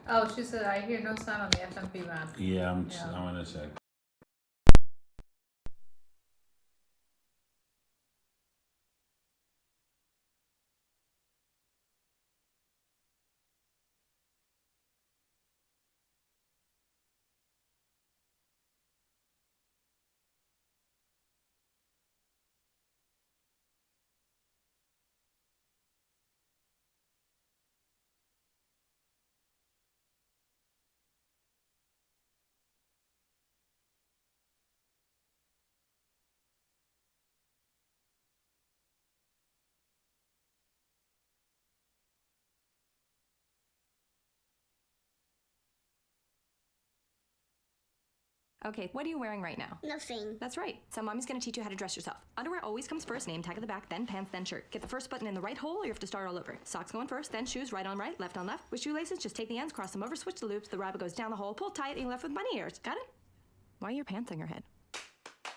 Oh, she said I hear no sound on the F.M.P map. Yeah, Yeah. I'm gonna check. Okay, what are you wearing right now? Nothing. That's right. So mommy's gonna teach you how to dress yourself. Underwear always comes first, name tag at the back, then pants, then shirt. Get the first button in the right hole or you have to start all over. Socks going first, then shoes, right on right, left on left. With shoelaces, just take the ends, cross them over, switch the loops, the rabbit goes down the hole, pull tight, and you're left with bunny ears. Got it? Why are your pants on your head?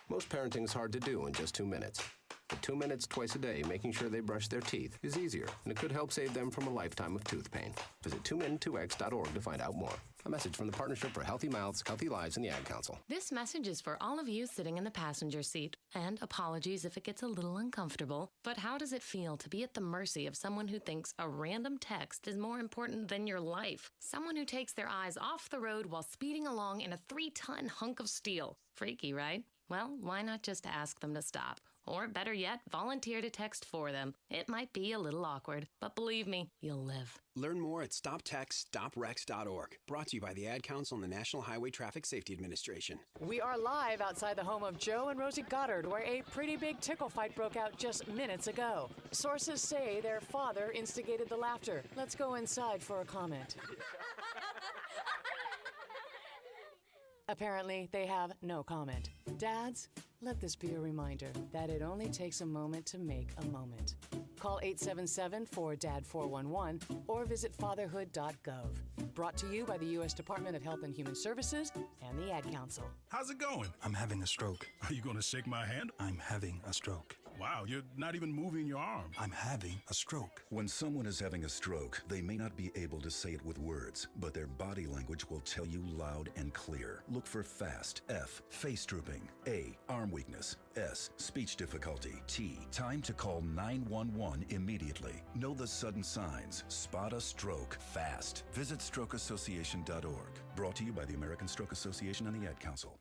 Most parenting is hard to do in just 2 minutes. But 2 minutes twice a day making sure they brush their teeth is easier, and it could help save them from a lifetime of tooth pain. Visit 2min2x.org to find out more. A message from the Partnership for Healthy Mouths, Healthy Lives, and the Ad Council. This message is for all of you sitting in the passenger seat. And apologies if it gets a little uncomfortable. But how does it feel to be at the mercy of someone who thinks a random text is more important than your life? Someone who takes their eyes off the road while speeding along in a 3-ton hunk of steel. Freaky, right? Well, why not just ask them to stop? Or better yet, volunteer to text for them. It might be a little awkward, but believe me, you'll live. Learn more at stoptextstoprex.org. Brought to you by the Ad Council and the National Highway Traffic Safety Administration. We are live outside the home of Joe and Rosie Goddard, where a pretty big tickle fight broke out just minutes ago. Sources say their father instigated the laughter. Let's go inside for a comment. Apparently, they have no comment. Dads, let this be a reminder that it only takes a moment to make a moment. Call 877-4DAD-411 or visit fatherhood.gov. Brought to you by the U.S. Department of Health and Human Services and the Ad Council. How's it going? I'm having a stroke. Are you going to shake my hand? I'm having a stroke. Wow, you're not even moving your arm. I'm having a stroke. When someone is having a stroke, they may not be able to say it with words, but their body language will tell you loud and clear. Look for FAST. F, face drooping. A, arm weakness. S, speech difficulty. T, time to call 911 immediately. Know the sudden signs. Spot a stroke fast. Visit strokeassociation.org. Brought to you by the American Stroke Association and the Ad Council.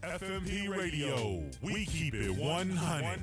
F.M.P. Radio, we keep it 100.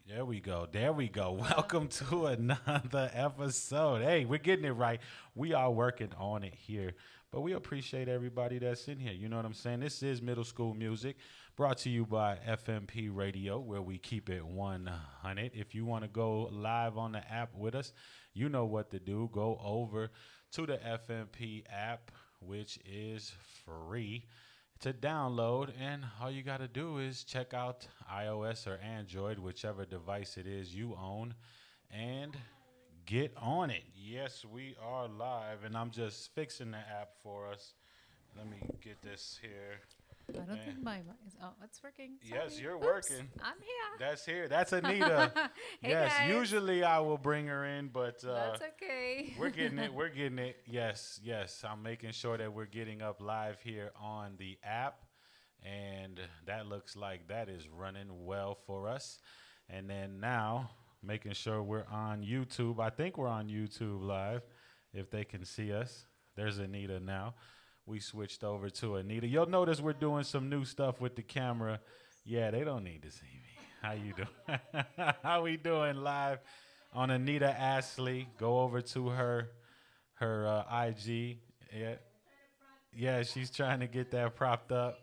There we go. There we go. Welcome to another episode. Hey, we're getting it right. We are working on it here, but we appreciate everybody that's in here. You know what I'm saying? This is Middle School Music, brought to you by F.M.P. Radio, where we keep it 100. If you want to go live on the app with us, you know what to do. Go over to the F.M.P. app, which is free to download, and all you got to do is check out iOS or Android, whichever device it is you own, and get on it. Yes, we are live, and I'm just fixing the app for us. Let me get this here. I don't think my mic is. Oh, it's working. Sorry. Yes, you're Oops, working. I'm here. That's here. That's Anita. Hey, yes, guys. usually I will bring her in, but That's okay. we're getting it. We're getting it. Yes, yes. I'm making sure that we're getting up live here on the app, and that looks like that is running well for us. And then now, making sure we're on YouTube. I think we're on YouTube live, if they can see us. There's Anita now. We switched over to Anita. You'll notice we're doing some new stuff with the camera. Yeah, they don't need to see me. How you doing? How we doing live on Anita Astley? Go over to her IG. Yeah, yeah, she's trying to get that propped up.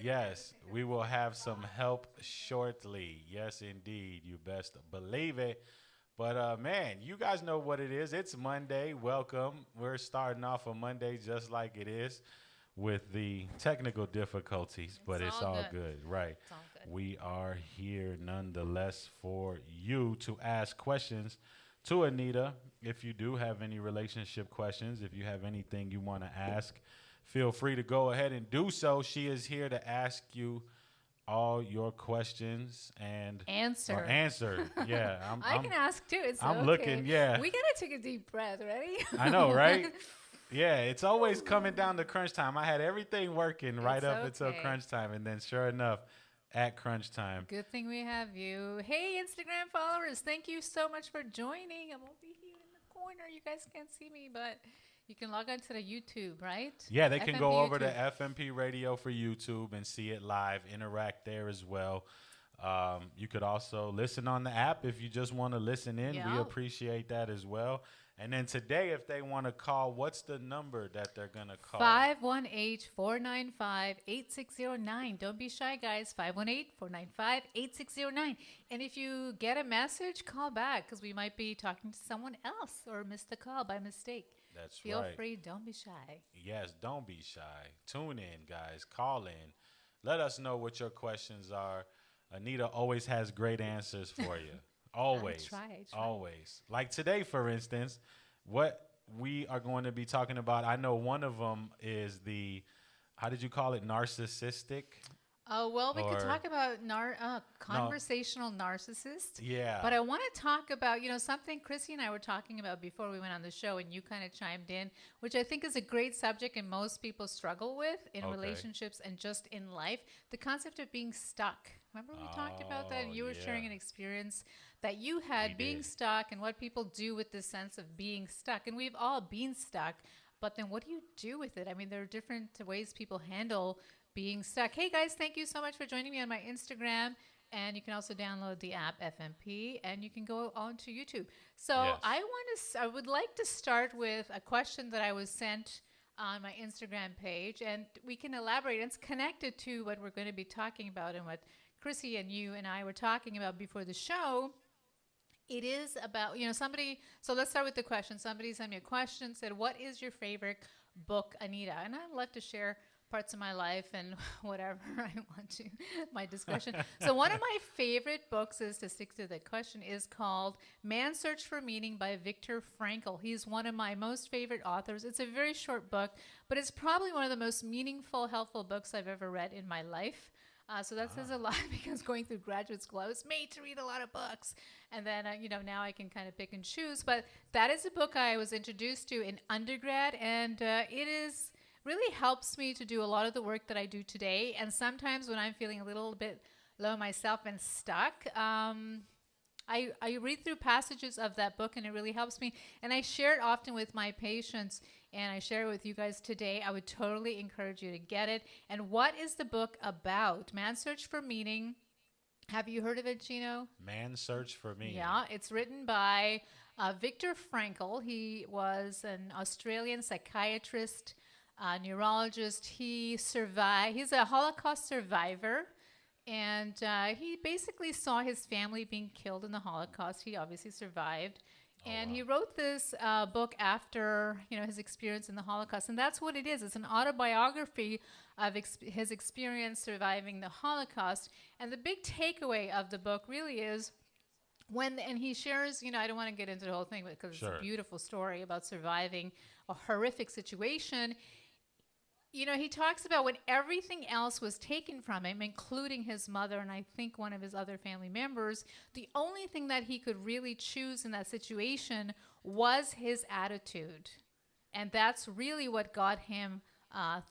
Yes, we will have some help shortly. Yes, indeed. You best believe it. But, man, you guys know what it is. It's Monday. Welcome. We're starting off a Monday just like it is with the technical difficulties, but it's all good. Right. It's all good. We are here nonetheless for you to ask questions to Anita. If you do have any relationship questions, if you have anything you want to ask, feel free to go ahead and do so. She is here to ask you all your questions and Answer. Yeah, I can ask too. It's I'm okay. looking. Yeah, We gotta take a deep breath. Ready? I know, right? Yeah, it's always coming down to crunch time. I had everything working right up until crunch time, and then sure enough, at crunch time. Good thing we have you. Hey, Instagram followers, thank you so much for joining. I'm over here in the corner. You guys can't see me, but you can log on to the YouTube, right? Yeah, they can go over YouTube. to F.M.P. Radio for YouTube and see it live, interact there as well. You could also listen on the app if you just want to listen in. Yeah. We appreciate that as well. And then today, if they want to call, what's the number that they're going to call? 518-495-8609. Don't be shy, guys. 518-495-8609. And if you get a message, call back because we might be talking to someone else or missed the call by mistake. That's Feel right. free. Don't be shy. Yes, don't be shy. Tune in, guys. Call in. Let us know what your questions are. Anita always has great answers for you. Always. I try. Always. Like today, for instance, what we are going to be talking about, I know one of them is how did you call it, narcissistic? Oh, well, we could talk about conversational narcissist. Yeah. But I want to talk about, something Chrissy and I were talking about before we went on the show, and you kind of chimed in, which I think is a great subject and most people struggle with in relationships and just in life. The concept of being stuck. Remember we talked about that, and you were sharing an experience that you had being stuck and what people do with this sense of being stuck. And we've all been stuck, but then what do you do with it? I mean, there are different ways people handle being stuck. Hey guys, thank you so much for joining me on my Instagram. And you can also download the app F.M.P. and you can go on to YouTube. So Yes. I would like to start with a question that I was sent on my Instagram page, and we can elaborate. It's connected to what we're going to be talking about and what Chrissy and you and I were talking about before the show. It is about, somebody, so let's start with the question. Somebody sent me a question, said, what is your favorite book, Anita? And I'd love to share parts of my life and whatever I want to, my discussion. So one of my favorite books, is to stick to the question, is called Man's Search for Meaning by Viktor Frankl. He's one of my most favorite authors. It's a very short book, but it's probably one of the most meaningful, helpful books I've ever read in my life. So that says a lot, because going through graduate school, I was made to read a lot of books. And then, now I can kind of pick and choose. But that is a book I was introduced to in undergrad. And it really helps me to do a lot of the work that I do today. And sometimes when I'm feeling a little bit low myself and stuck, I read through passages of that book, and it really helps me. And I share it often with my patients, and I share it with you guys today. I would totally encourage you to get it. And what is the book about? Man's Search for Meaning. Have you heard of it, Gino? Man's Search for Meaning. Yeah, it's written by Viktor Frankl. He was an Australian psychiatrist, neurologist. He's a Holocaust survivor. And he basically saw his family being killed in the Holocaust. He obviously survived. He wrote this book after, his experience in the Holocaust. And that's what it is. It's an autobiography of his experience surviving the Holocaust. And the big takeaway of the book really is and he shares, I don't want to get into the whole thing because it's a beautiful story about surviving a horrific situation. He talks about when everything else was taken from him, including his mother and I think one of his other family members, the only thing that he could really choose in that situation was his attitude. And that's really what got him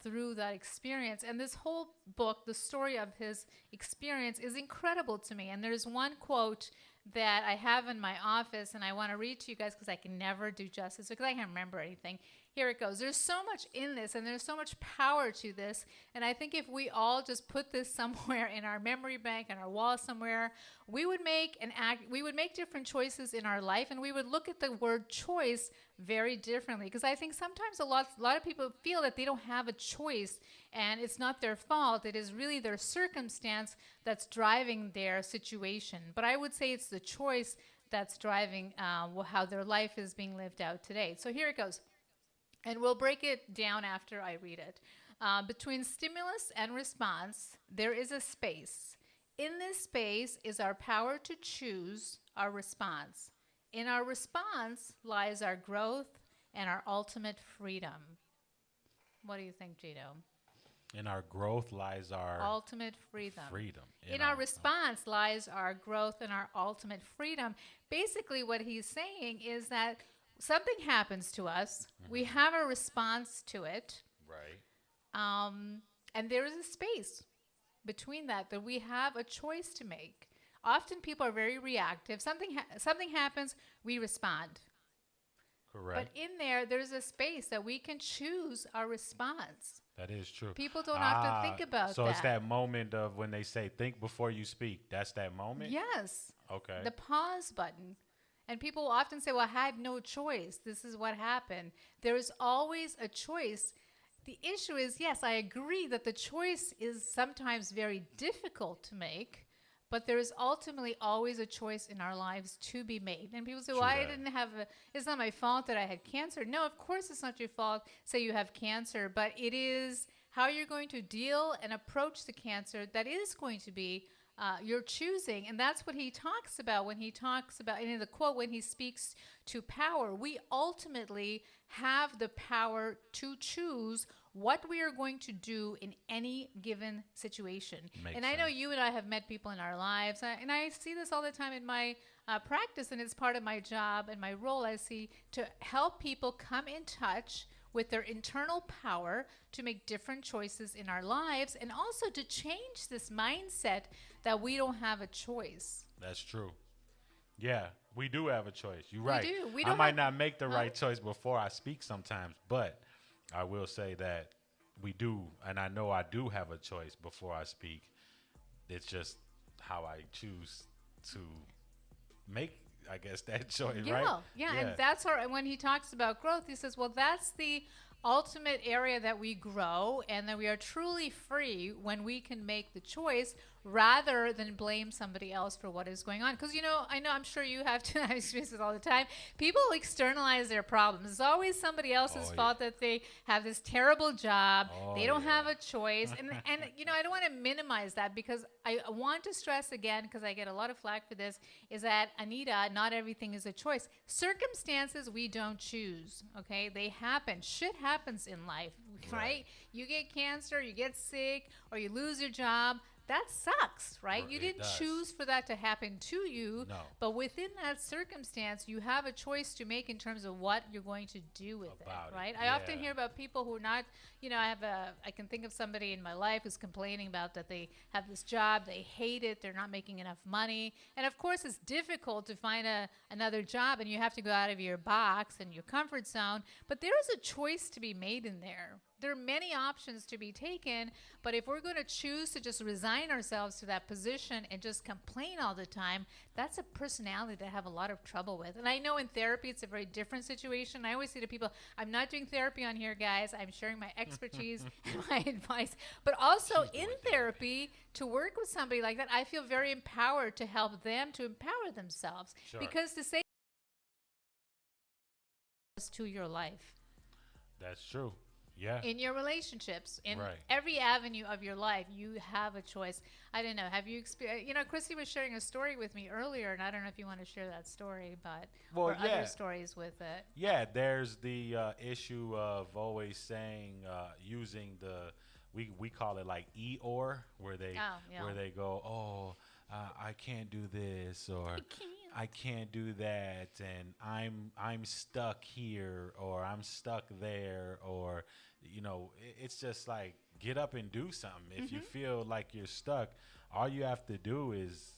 through that experience. And this whole book, the story of his experience, is incredible to me. And there's one quote that I have in my office, and I want to read to you guys because I can never do justice because I can't remember anything. Here it goes. There's so much in this, and there's so much power to this. And I think if we all just put this somewhere in our memory bank, on our wall somewhere, we would make different choices in our life, and we would look at the word choice very differently. Because I think sometimes a lot of people feel that they don't have a choice, and it's not their fault. It is really their circumstance that's driving their situation. But I would say it's the choice that's driving how their life is being lived out today. So here it goes. And we'll break it down after I read it. Between stimulus and response, there is a space. In this space is our power to choose our response. In our response lies our growth and our ultimate freedom. What do you think, Gino? In our growth lies our ultimate freedom. In our response lies our growth and our ultimate freedom. Basically, what he's saying is that something happens to us. We have a response to it. Right. And there is a space between that we have a choice to make. Often people are very reactive. Something happens, we respond. Correct. But in there's a space that we can choose our response. That is true. People don't often think about that. So it's that moment of when they say, think before you speak. That's that moment? Yes. Okay. The pause button. And people often say, well, I had no choice. This is what happened. There is always a choice. The issue is, yes, I agree that the choice is sometimes very difficult to make, but there is ultimately always a choice in our lives to be made. And people say, well, I didn't have it's not my fault that I had cancer. No, of course it's not your fault, say you have cancer, but it is how you're going to deal and approach the cancer that is going to be your choosing. And that's what he talks about when he talks about, and in the quote, when he speaks to power. We ultimately have the power to choose what we are going to do in any given situation. I know you and I have met people in our lives, and I see this all the time in my practice, and it's part of my job and my role. I see to help people come in touch with their internal power to make different choices in our lives, and also to change this mindset that we don't have a choice. That's true. Yeah, we do have a choice. You're right. We I might not make the right choice before I speak sometimes, but I will say that we do, and I know I do have a choice before I speak. It's just how I choose to make, I guess, that choice, right? Yeah, and that's when he talks about growth, he says, well, that's the ultimate area that we grow, and that we are truly free when we can make the choice rather than blame somebody else for what is going on. Because, I'm sure you have to have experiences all the time. People externalize their problems. It's always somebody else's fault that they have this terrible job. They don't have a choice. And I don't want to minimize that, because I want to stress again, because I get a lot of flack for this, is that, Anita, not everything is a choice. Circumstances we don't choose, okay? They happen. Shit happens in life, right? You get cancer, you get sick, or you lose your job. That sucks, right? You didn't choose for that to happen to you. No. But within that circumstance, you have a choice to make in terms of what you're going to do with it, right? I often hear about people who are not, I can think of somebody in my life who's complaining about that they have this job, they hate it, they're not making enough money. And of course, it's difficult to find another job, and you have to go out of your box and your comfort zone. But there is a choice to be made in there. There are many options to be taken, but if we're going to choose to just resign ourselves to that position and just complain all the time, that's a personality that I have a lot of trouble with. And I know in therapy, it's a very different situation. I always say to people, I'm not doing therapy on here, guys. I'm sharing my expertise and my advice. But also in therapy, to work with somebody like that, I feel very empowered to help them to empower themselves. Sure. Because to say to your life. That's true. Yeah. In your relationships, in every avenue of your life, you have a choice. I don't know. Have you experienced? Christy was sharing a story with me earlier, and I don't know if you want to share that story, but or other stories with it. Yeah, there's the issue of always saying using the we call it like Eeyore, where they go, I can't do this, or I can't do that, and I'm stuck here, or I'm stuck there, or it's just like, get up and do something. If you feel like you're stuck, all you have to do is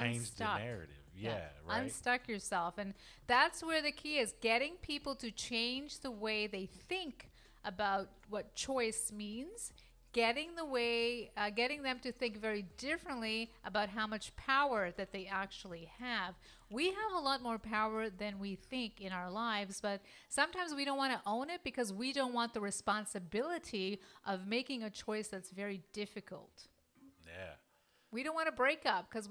change the narrative. Right. Unstuck yourself, and that's where the key is: getting people to change the way they think about what choice means. Getting them to think very differently about how much power that they actually have. We have a lot more power than we think in our lives, but sometimes we don't want to own it because we don't want the responsibility of making a choice that's very difficult. Yeah. We don't want to break up because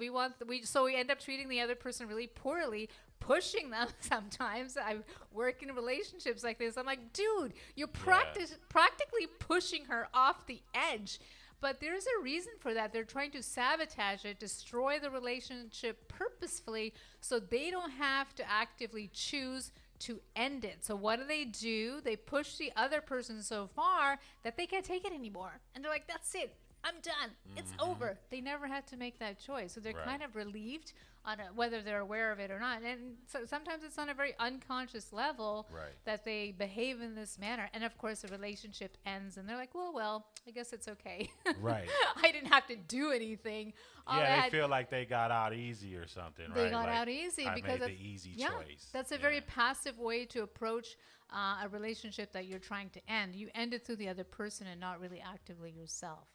so we end up treating the other person really poorly, pushing them sometimes. I work in relationships like this. I'm like, dude, you're practically pushing her off the edge. But there's a reason for that. They're trying to sabotage it, destroy the relationship purposefully so they don't have to actively choose to end it. So what do? They push the other person so far that they can't take it anymore. And they're like, that's it. I'm done. It's over. They never had to make that choice. So they're kind of relieved on whether they're aware of it or not. And so sometimes it's on a very unconscious level that they behave in this manner. And of course, the relationship ends and they're like, well, I guess it's okay. Right. I didn't have to do anything. They feel like they got out easy or something, they right? got like, out easy because I made the easy choice. That's a very passive way to approach a relationship that you're trying to end. You end it through the other person and not really actively yourself.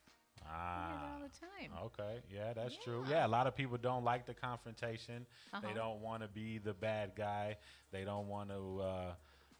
All the time. Okay. Yeah, that's true. Yeah, a lot of people don't like the confrontation. They don't want to be the bad guy. They don't want to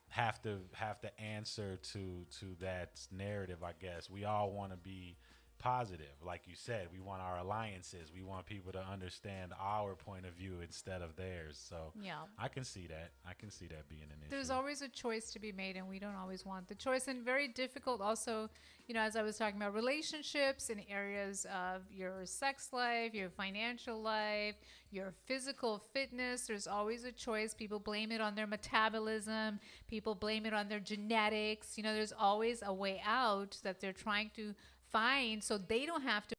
have to answer to that narrative, I guess. We all want to be positive. Like you said, we want our alliances. We want people to understand our point of view instead of theirs. So I can see that. I can see that being an issue. There's always a choice to be made, and we don't always want the choice. And very difficult also, as I was talking about relationships in areas of your sex life, your financial life, your physical fitness. There's always a choice. People blame it on their metabolism. People blame it on their genetics. There's always a way out that they're trying to find so they don't have to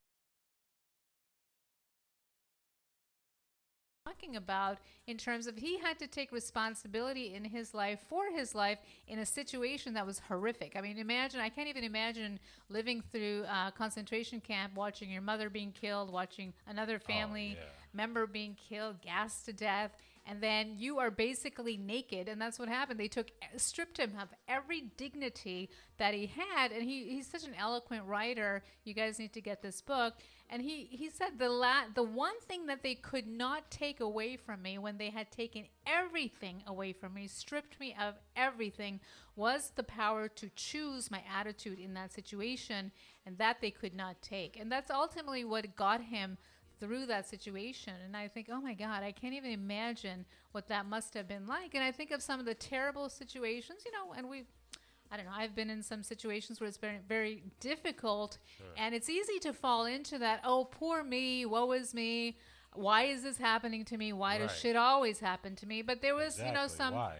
talking about in terms of he had to take responsibility in his life for his life in a situation that was horrific. I mean, I can't even imagine living through a concentration camp, watching your mother being killed, watching another family member being killed, gassed to death. And then you are basically naked. And that's what happened. They stripped him of every dignity that he had. And he's such an eloquent writer. You guys need to get this book. And he said the one thing that they could not take away from me when they had taken everything away from me, stripped me of everything, was the power to choose my attitude in that situation. And that they could not take. And that's ultimately what got him through that situation. And I think, oh my God, I can't even imagine what that must have been like. And I think of some of the terrible situations, and I don't know, I've been in some situations where it's been very difficult. And it's easy to fall into that, oh, poor me, woe is me. Why is this happening to me? Why does shit always happen to me? But there was, some... Why?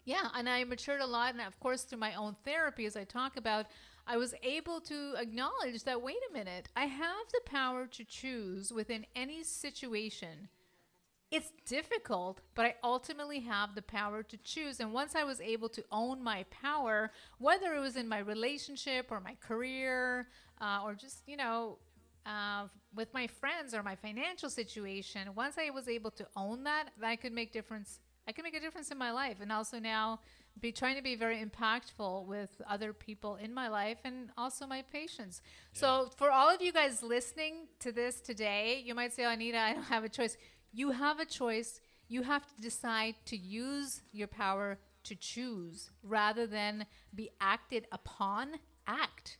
Yeah, and I matured a lot. And of course, through my own therapy, as I talk about, I was able to acknowledge that, wait a minute, I have the power to choose within any situation. It's difficult, but I ultimately have the power to choose. And once I was able to own my power, whether it was in my relationship or my career or just, with my friends or my financial situation, once I was able to own that, I could make difference. I can make a difference in my life, and also now trying to be very impactful with other people in my life and also my patients. So for all of you guys listening to this today, you might say, oh, Anita, I don't have a choice. You have a choice. You have to decide to use your power to choose rather than be acted upon. Act.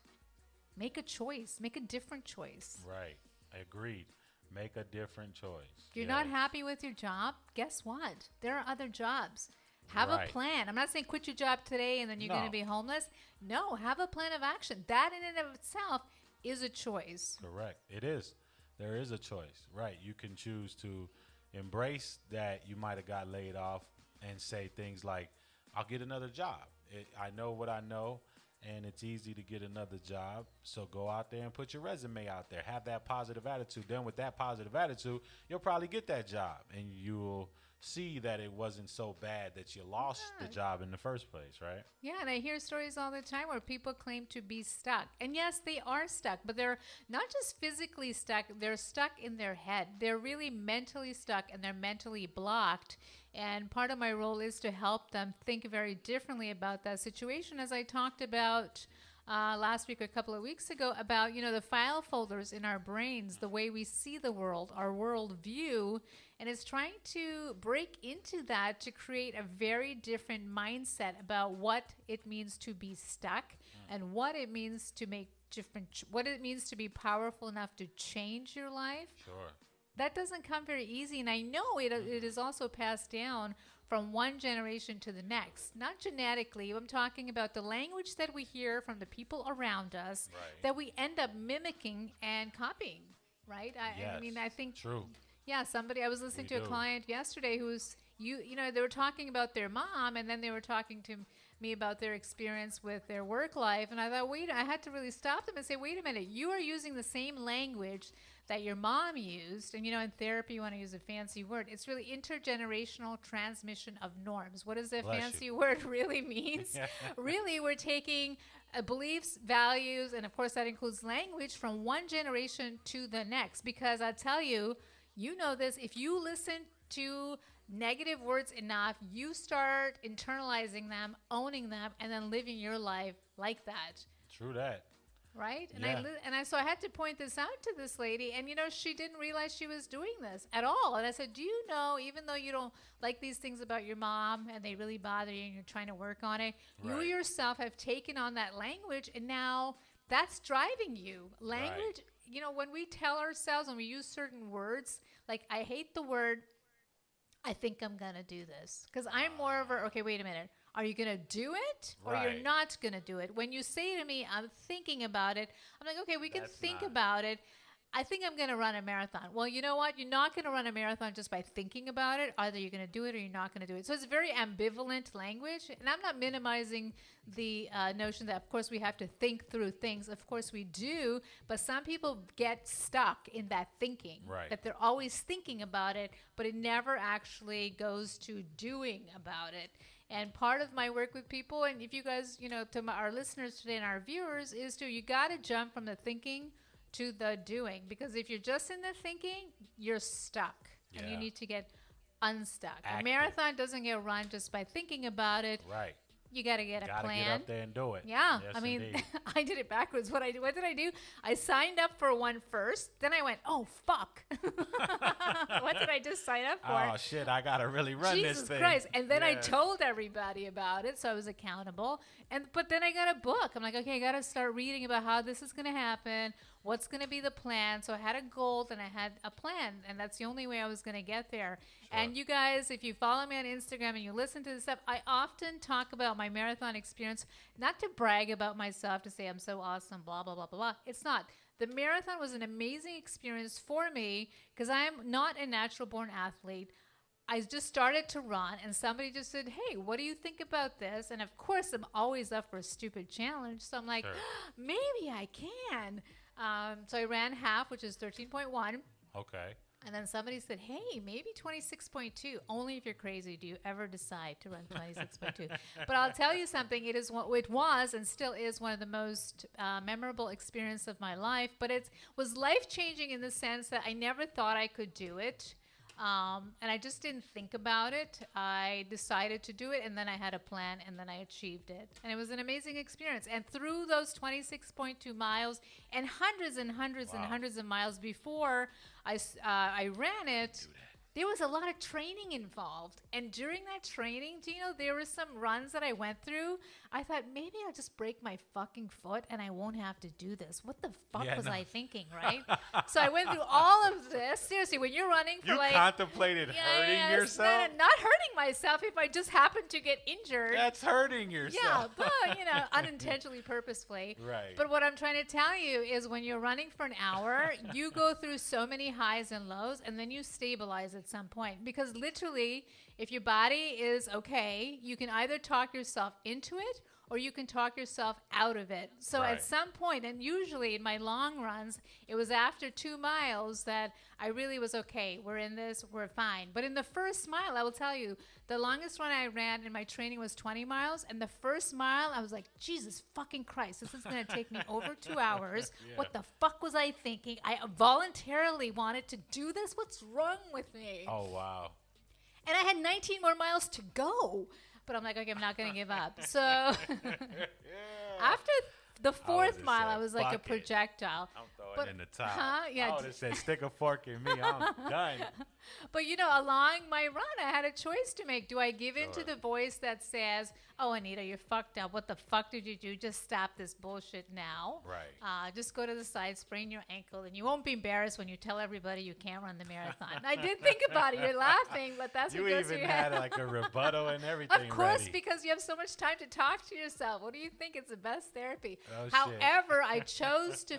Make a choice. Make a different choice. Right. Agreed. Make a different choice. If you're not happy with your job, guess what? There are other jobs. Have a plan. I'm not saying quit your job today and then you're going to be homeless. No, have a plan of action. That in and of itself is a choice. Correct. It is. There is a choice. Right. You can choose to embrace that you might have got laid off and say things like, I'll get another job. I know what I know, and it's easy to get another job. So go out there and put your resume out there. Have that positive attitude. Then with that positive attitude, you'll probably get that job, and you'll see that it wasn't so bad that you lost the job in the first place, right? Yeah, and I hear stories all the time where people claim to be stuck. And yes, they are stuck, but they're not just physically stuck, they're stuck in their head. They're really mentally stuck and they're mentally blocked. And part of my role is to help them think very differently about that situation, as I talked about last week or a couple of weeks ago about, the file folders in our brains, the way we see the world, our world view. And it's trying to break into that to create a very different mindset about what it means to be stuck and what it means to make what it means to be powerful enough to change your life. Sure. that doesn't come very easy. And I know it is also passed down from one generation to the next, not genetically. I'm talking about the language that we hear from the people around us that we end up mimicking and copying, right? I mean, I think, true. Yeah, I was listening to a client yesterday who's, they were talking about their mom, and then they were talking to me about their experience with their work life. And I thought, I had to really stop them and say, wait a minute, you are using the same language that your mom used. And, in therapy, you want to use a fancy word. It's really intergenerational transmission of norms. What does that fancy word really means? Really, we're taking beliefs, values, and of course that includes language from one generation to the next. Because I tell you, you know this, if you listen to negative words enough, you start internalizing them, owning them, and then living your life like that. True that. Right? And so I had to point this out to this lady, and she didn't realize she was doing this at all. And I said, do you know, even though you don't like these things about your mom and they really bother you and you're trying to work on it, you yourself have taken on that language, and now that's driving you. Language, when we tell ourselves, when we use certain words, like I hate the word, I think I'm going to do this. Because I'm more of okay, wait a minute. Are you going to do it or you're not going to do it? When you say to me, I'm thinking about it, I'm like, okay, we can think about it. I think I'm going to run a marathon. Well, you know what? You're not going to run a marathon just by thinking about it. Either you're going to do it or you're not going to do it. So it's very ambivalent language. And I'm not minimizing the notion that, of course, we have to think through things. Of course, we do. But some people get stuck in that thinking, that they're always thinking about it, but it never actually goes to doing about it. And part of my work with people, and if you guys, to our listeners today and our viewers, is you got to jump from the thinking to the doing. Because if you're just in the thinking, you're stuck. And you need to get unstuck. A marathon doesn't get run just by thinking about it. Right. You got to get a plan. Got to get up there and do it. Yeah. Yes, I mean, indeed. I did it backwards. What did I do? I signed up for one first. Then I went, oh, fuck. What did I just sign up for? Oh, shit. I got to really run this thing. Jesus Christ. And then I told everybody about it, so I was accountable. But then I got a book. I'm like, okay, I got to start reading about how this is going to happen. What's going to be the plan? So I had a goal and I had a plan, and that's the only way I was going to get there. Sure. And you guys, if you follow me on Instagram and you listen to this stuff, I often talk about my marathon experience, not to brag about myself, to say I'm so awesome, blah, blah, blah, blah, blah. It's not. The marathon was an amazing experience for me because I'm not a natural-born athlete. I just started to run, and somebody just said, hey, what do you think about this? And, of course, I'm always up for a stupid challenge. So I'm like, maybe I can. So I ran half, which is 13.1. Okay. And then somebody said, hey, maybe 26.2. Only if you're crazy do you ever decide to run 26.2. But I'll tell you something. It was and still is one of the most memorable experiences of my life. But it was life-changing in the sense that I never thought I could do it. And I just didn't think about it. I decided to do it, and then I had a plan, and then I achieved it. And it was an amazing experience. And through those 26.2 miles and hundreds and hundreds and hundreds of miles before I ran it, there was a lot of training involved. And during that training, Gino, there were some runs that I went through. I thought, maybe I'll just break my fucking foot and I won't have to do this. What the fuck was I thinking, right? So I went through all of this. Seriously, when you're running for you contemplated hurting yourself? Not hurting myself if I just happened to get injured. That's hurting yourself. Yeah, but, unintentionally, purposefully. Right. But what I'm trying to tell you is when you're running for an hour, you go through so many highs and lows, and then you stabilize at some point. Because literally, if your body is okay, you can either talk yourself into it or you can talk yourself out of it. So at some point, and usually in my long runs, it was after 2 miles that I really was okay. We're in this, we're fine. But in the first mile, I will tell you, the longest run I ran in my training was 20 miles. And the first mile, I was like, Jesus fucking Christ, this is going to take me over 2 hours. Yeah. What the fuck was I thinking? I voluntarily wanted to do this. What's wrong with me? Oh, wow. And I had 19 more miles to go. But I'm like, okay, I'm not going to give up. So after the fourth mile, I was like a projectile. I'm throwing in the towel. Yeah. I would have said, stick a fork in me. I'm done. But along my run, I had a choice to make. Do I give in to the voice that says, "Oh, Anita, you're fucked up. What the fuck did you do? Just stop this bullshit now. Right. Just go to the side, sprain your ankle, and you won't be embarrassed when you tell everybody you can't run the marathon." I did think about it. You're laughing, but that's You what goes even through your had head. like a rebuttal and everything. Of course, ready. because you have so much time to talk to yourself. What do you think? It's the best therapy. Oh, shit. However, I chose to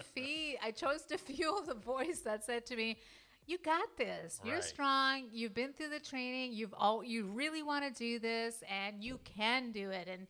fuel the voice that said to me, "You got this. You're Right. strong. You've been through the training. You really want to do this, and you can do it." And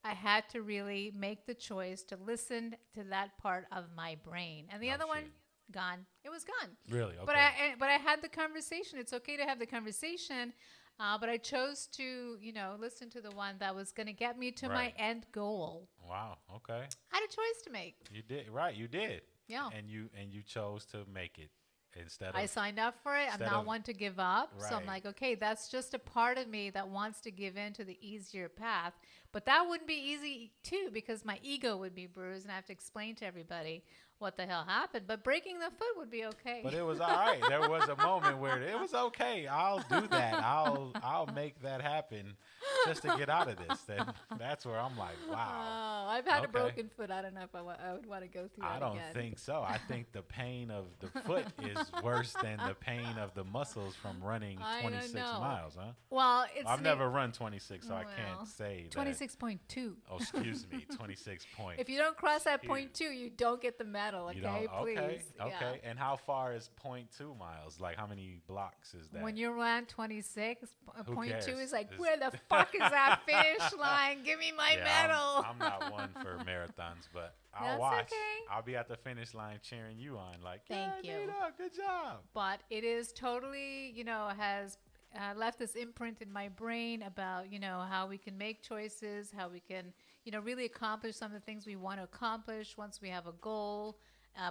I had to really make the choice to listen to that part of my brain. And the other one, gone. It was gone. Really? Okay. But I had the conversation. It's okay to have the conversation. But I chose to, listen to the one that was going to get me to my end goal. Wow. Okay. I had a choice to make. You did. Right. You did. Yeah. And you chose to make it instead of. I signed up for it. I'm not one to give up. So I'm Right. like, okay, that's just a part of me that wants to give in to the easier path. But that wouldn't be easy too, because my ego would be bruised and I have to explain to everybody what the hell happened. But breaking the foot would be okay. But it was all right. There was a moment where it was okay. I'll do that. I'll make that happen just to get out of this. Then that's where I'm like, wow. Oh, I've had a Okay. broken foot. I don't know if I would want to go through that I don't again. think so. I think the pain of the foot is worse than the pain of the muscles from running I don't 26 know. miles, huh? Well, it's I've never run 26, so I Well, can't say that. 26.2. Oh, excuse me, 26 point. If you don't cross that point 2, you don't get the medal, You okay? don't- Please. okay, Yeah. okay. And how far is 0.2 miles? Like, how many blocks is that? When you run 26, point 2 cares? is like, It's- where the fuck is that finish line? Give me my Yeah, medal. I'm not one for marathons, but I'll That's watch. okay. I'll be at the finish line cheering you on. Like, Thank yeah, you. Nita, good job. But it is totally, has left this imprint in my brain about, how we can make choices, how we can, really accomplish some of the things we want to accomplish once we have a goal.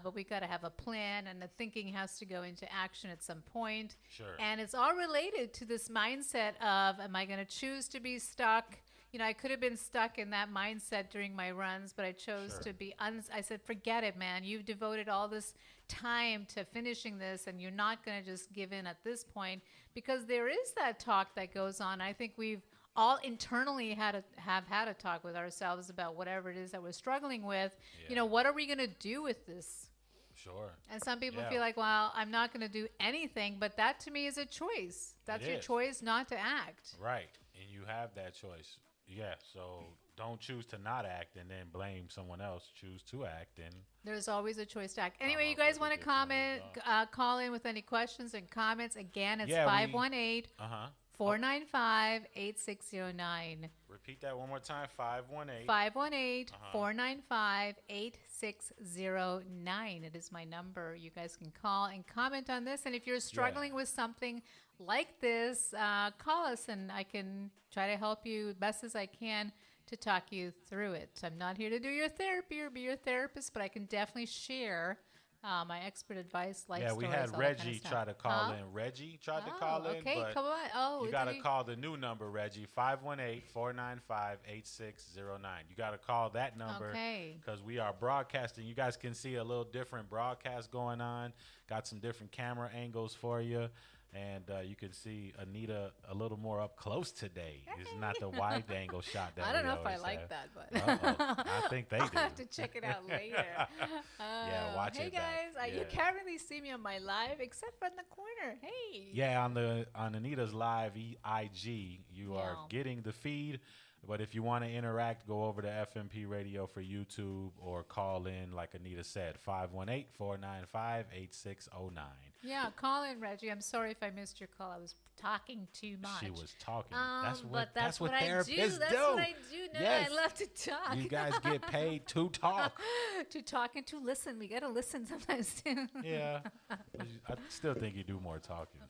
But we got to have a plan, and the thinking has to go into action at some point. Sure. And it's all related to this mindset of, am I going to choose to be stuck? I could have been stuck in that mindset during my runs, but I chose to be, I said, forget it, man. You've devoted all this time to finishing this, and you're not going to just give in at this point, because there is that talk that goes on. I think we've all internally have had a talk with ourselves about whatever it is that we're struggling with. Yeah. What are we going to do with this? Sure. And some people Yeah. feel like, well, I'm not going to do anything, but that to me is a choice. That's your is. choice not to act. Right. And you have that choice. Yeah. So don't choose to not act and then blame someone else. Choose to act and There's always a choice to act. Anyway, you up guys with want a to different comment, call in with any questions and comments. Again, it's Yeah, 518 uh-huh. 495 8609. Repeat that one more time. 518. 518 495 8609. It is my number. You guys can call and comment on this. And if you're struggling with something like this, call us and I can try to help you best as I can to talk you through it. I'm not here to do your therapy or be your therapist, but I can definitely share my expert advice, life Yeah, stories, we had all that kind of Reggie stuff. try to call Huh? in. Reggie tried to Oh, call in. okay, but come on. Oh, you got to did he- call the new number, Reggie, 518-495-8609. You got to call that number Okay. because we are broadcasting. You guys can see a little different broadcast going on. Got some different camera angles for you. And you can see Anita a little more up close today. It's not the wide angle shot that I don't we know if I always like have. that, but I think they I'll do. have to check it out later. Yeah, watch hey it back. guys, you Yeah. can't really see me on my live except from the corner. Hey. Yeah, on Anita's live IG, you are Yeah. getting the feed. But if you want to interact, go over to F.M.P. Radio for YouTube or call in, like Anita said, 518-495-8609. Yeah, call in, Reggie. I'm sorry if I missed your call. I was talking too much. She was talking. But that's what I do. therapists That's do. what I do. No, Yes. I love to talk. You guys get paid to talk. to talk and to listen. We got to listen sometimes too. Yeah. I still think you do more talking.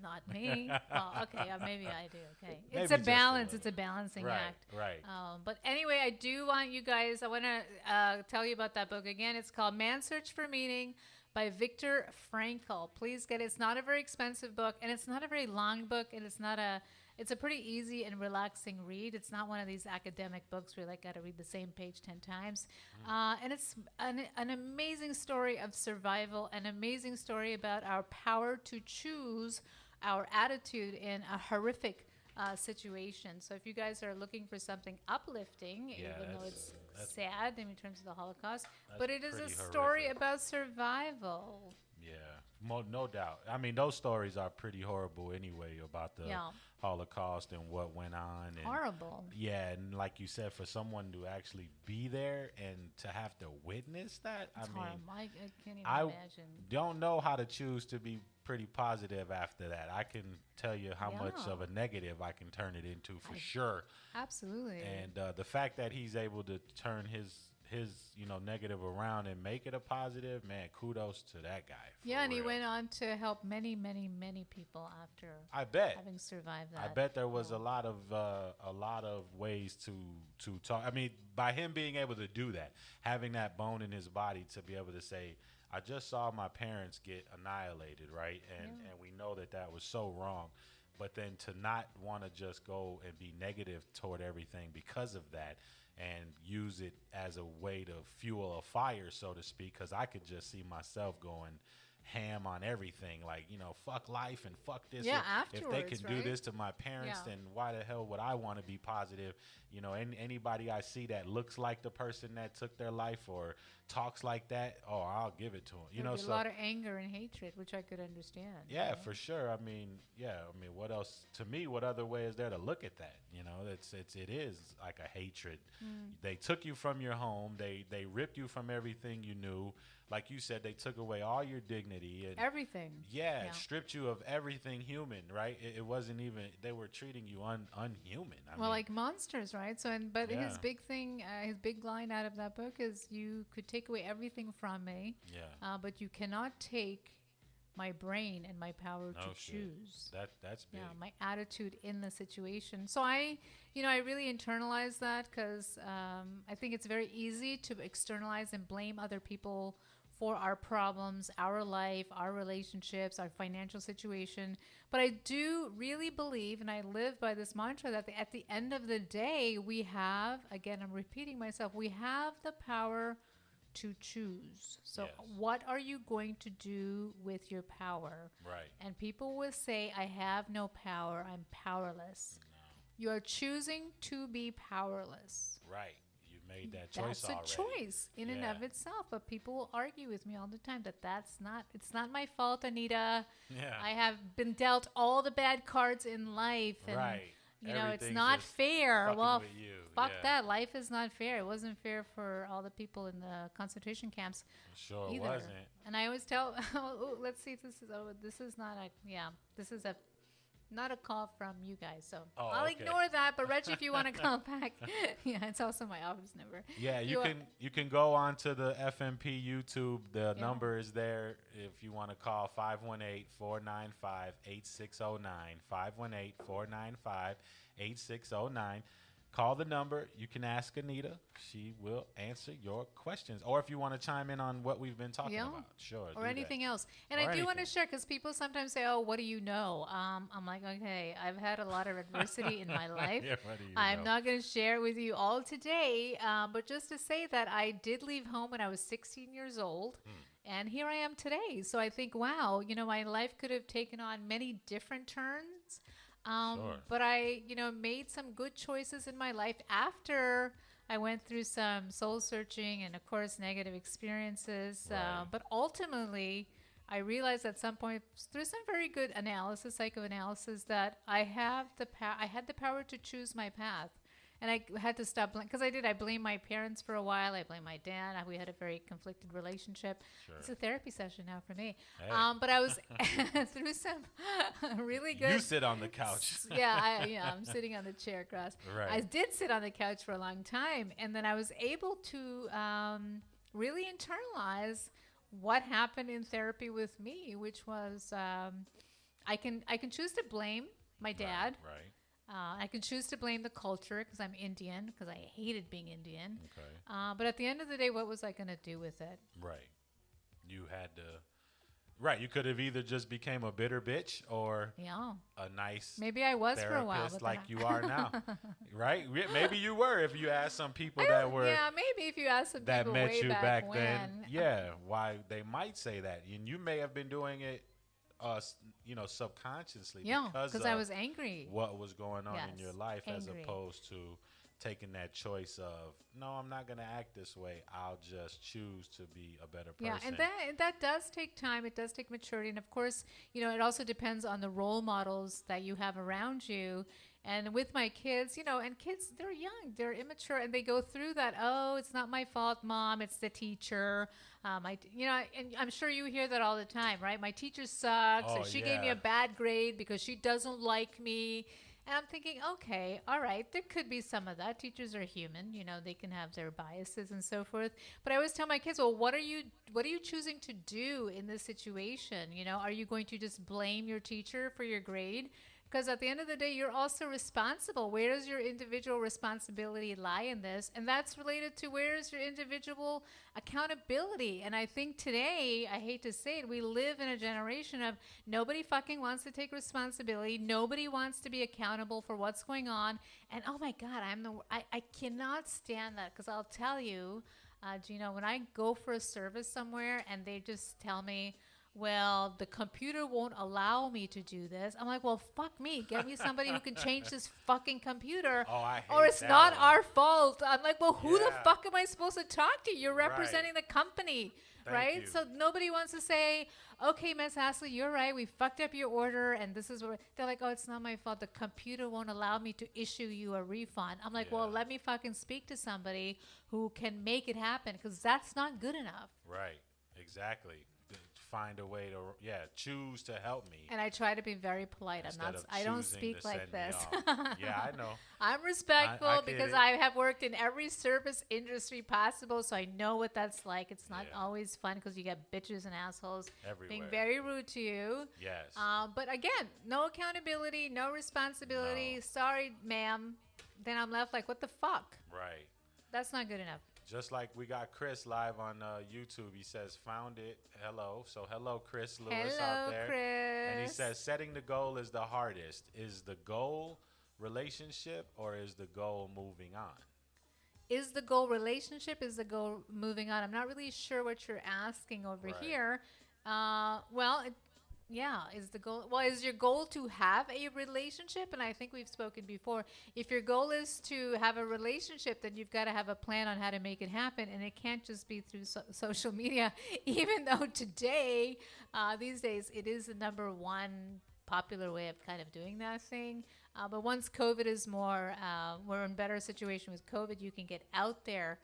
Not me. Well, okay, maybe I do. Okay, Maybe it's a just a balance. little. It's a balancing Right, act. right. But anyway, I do want you guys. I want to tell you about that book again. It's called "Man's Search for Meaning" by Viktor Frankl. Please get it. It's not a very expensive book, and it's not a very long book, and it's not a. It's a pretty easy and relaxing read. It's not one of these academic books where you got to read the same page 10 times. And it's an amazing story of survival, an amazing story about our power to choose our attitude in a horrific situation. So if you guys are looking for something uplifting, even though it's sad in terms of the Holocaust, but it is a story about survival. Yeah, no doubt. I mean, those stories are pretty horrible anyway about the Holocaust and what went on. And horrible. Yeah, and like you said, for someone to actually be there and to have to witness that, It's I mean, horrible. I can't even I imagine. don't know how to choose to be pretty positive after that. I can tell you how much of a negative I can turn it into for sure. Absolutely. And the fact that he's able to turn his negative around and make it a positive, man, kudos to that guy. Yeah, and he went on to help many, many, many people after having survived that. I bet there was a lot of ways to talk. I mean, by him being able to do that, having that bone in his body to be able to say, I just saw my parents get annihilated, right? And we know that was so wrong. But then to not want to just go and be negative toward everything because of that, and use it as a way to fuel a fire, so to speak, because I could just see myself going ham on everything, like, fuck life and fuck this. Yeah, if they can do right? this to my parents, then why the hell would I want to be positive? Anybody I see that looks like the person that took their life or talks like that, I'll give it to them. There'd be a lot of anger and hatred, which I could understand. Yeah, for sure. I mean, what else? To me, what other way is there to look at that? It is like a hatred. They took you from your home. They ripped you from everything you knew. Like you said, they took away all your dignity and everything. Yeah, stripped you of everything human. Right? It wasn't even. They were treating you unhuman. I mean, like monsters, right? So, his big thing, his big line out of that book is, you could take away everything from me, but you cannot take my brain and my power to choose. That's big. Yeah, my attitude in the situation. So I really internalize that, because I think it's very easy to externalize and blame other people for our problems, our life, our relationships, our financial situation. But I do really believe, and I live by this mantra, that at the end of the day, we have, again, I'm repeating myself, we have the power to choose. So what are you going to do with your power? Right. And people will say, I have no power, I'm powerless. No. You are choosing to be powerless. Right. You made that choice already. That's a choice in and of itself. But people will argue with me all the time that it's not my fault, Anita. Yeah. I have been dealt all the bad cards in life. And it's not fair. Well, fuck that. Life is not fair. It wasn't fair for all the people in the concentration camps. Sure either. Wasn't. And I always tell, let's see if this is not a call from you guys. So I'll ignore that. But Reggie, if you want to call back, it's also my office number. Yeah, you can go on to the F.M.P. YouTube. The number is there if you want to call 518-495-8609. 518-495-8609. Call the number. You can ask Anita. She will answer your questions. Or if you want to chime in on what we've been talking about, sure. Or anything else. And I do want to share, because people sometimes say, what do you know? I'm like, okay, I've had a lot of adversity in my life. I'm not going to share with you all today, but just to say that I did leave home when I was 16 years old. And here I am today. So I think, wow, my life could have taken on many different turns. But I, made some good choices in my life after I went through some soul searching and, of course, negative experiences. Right. But ultimately, I realized at some point through some very good analysis, psychoanalysis, that I had the power to choose my path. And I had to stop, because I blamed my parents for a while. I blamed my dad. We had a very conflicted relationship. Sure. It's a therapy session now for me. Hey. But I was through some really good. You sit on the couch. I'm sitting on the chair across. Right. I did sit on the couch for a long time. And then I was able to really internalize what happened in therapy with me, which was I can choose to blame my dad. Right. I can choose to blame the culture, because I'm Indian, because I hated being Indian. Okay. But at the end of the day, what was I going to do with it? Right. You had to. Right. You could have either just became a bitter bitch or a nice maybe I was for a while, but like you are now. Right? Maybe you were, if you asked some people that were. Yeah, maybe if you asked some that people met way you back when. then. Yeah. Why they might say that. And you may have been doing it subconsciously Yeah, because because I was angry. what was going on in Yes, your life, as angry. opposed to taking that choice of, no, I'm not going to act this way. I'll just choose to be a better person. Yeah, and that does take time. It does take maturity, and of course, it also depends on the role models that you have around you. And with my kids, and kids, they're young, they're immature, and they go through that. Oh, it's not my fault, mom. It's the teacher. And I'm sure you hear that all the time, right? My teacher sucks, Oh, or she gave me yeah. a bad grade because she doesn't like me. And I'm thinking, okay, all right, there could be some of that. Teachers are human, they can have their biases and so forth. But I always tell my kids, well, what are you choosing to do in this situation? Are you going to just blame your teacher for your grade? Because at the end of the day, you're also responsible. Where does your individual responsibility lie in this? And that's related to where is your individual accountability? And I think today, I hate to say it, we live in a generation of nobody fucking wants to take responsibility. Nobody wants to be accountable for what's going on. And oh my God, I cannot stand that, because I'll tell you, Gino, when I go for a service somewhere and they just tell me, well, the computer won't allow me to do this. I'm like, well, fuck me. Get me somebody who can change this fucking computer. Oh, I hate or it's that not one. our fault. I'm like, well, who the Yeah. fuck am I supposed to talk to? You're Right. representing the company, Thank right? you. So nobody wants to say, okay, Miss Astley, you're right. We fucked up your order, and this is what they're like. Oh, it's not my fault. The computer won't allow me to issue you a refund. I'm like, well, Yeah. let me fucking speak to somebody who can make it happen, because that's not good enough. Right. Exactly. Find a way to, choose to help me. And I try to be very polite. instead of I don't choosing speak to like send me this. off. Yeah, I know. I'm respectful I get because it. I have worked in every service industry possible, so I know what that's like. It's not Yeah. always fun because you get bitches and assholes being Everywhere. very rude to you. Yes. But again, no accountability, no responsibility. No. Sorry, ma'am. Then I'm left like, what the fuck? Right. That's not good enough. Just like we got Chris live on YouTube. He says, found it. Hello. So hello, Chris Lewis out Hello, there. Chris. And he says, setting the goal is the hardest. Is the goal relationship, or is the goal moving on? Is the goal relationship? Is the goal moving on? I'm not really sure what you're asking over Right. here. Is the goal? Well, is your goal to have a relationship? And I think we've spoken before. If your goal is to have a relationship, then you've got to have a plan on how to make it happen, and it can't just be through social media. Even though today, these days, it is the number one popular way of kind of doing that thing. But once COVID is more, we're in better situation with COVID. You can get out there.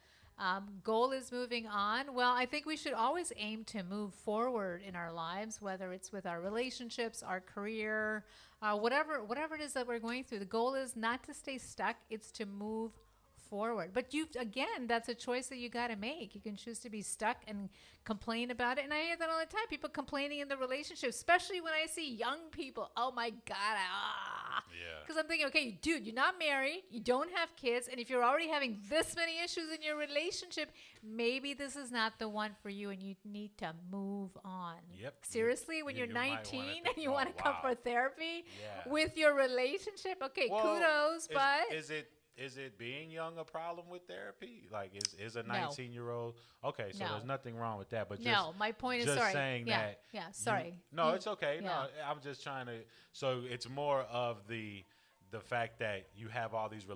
Goal is moving on. Well, I think we should always aim to move forward in our lives, whether it's with our relationships, our career, whatever it is that we're going through. The goal is not to stay stuck. It's to move forward. But that's a choice that you got to make. You can choose to be stuck and complain about it. And I hear that all the time, people complaining in the relationship, especially when I see young people. Oh my God. Yeah. Because I'm thinking, okay, dude, you're not married, you don't have kids, and if you're already having this many issues in your relationship, maybe this is not the one for you, and you need to move on. Yep. Seriously, when you're You might wanna 19 think, and you want to come wow. for therapy Yeah. with your relationship, okay, Well, kudos, but is it being young a problem with therapy? Like, is a 19-year-old okay? So No. there's nothing wrong with that. But no, my point is, just sorry. saying yeah, that. yeah, sorry. No, it's okay. Yeah. No, I'm just trying to. So it's more of the fact that you have all these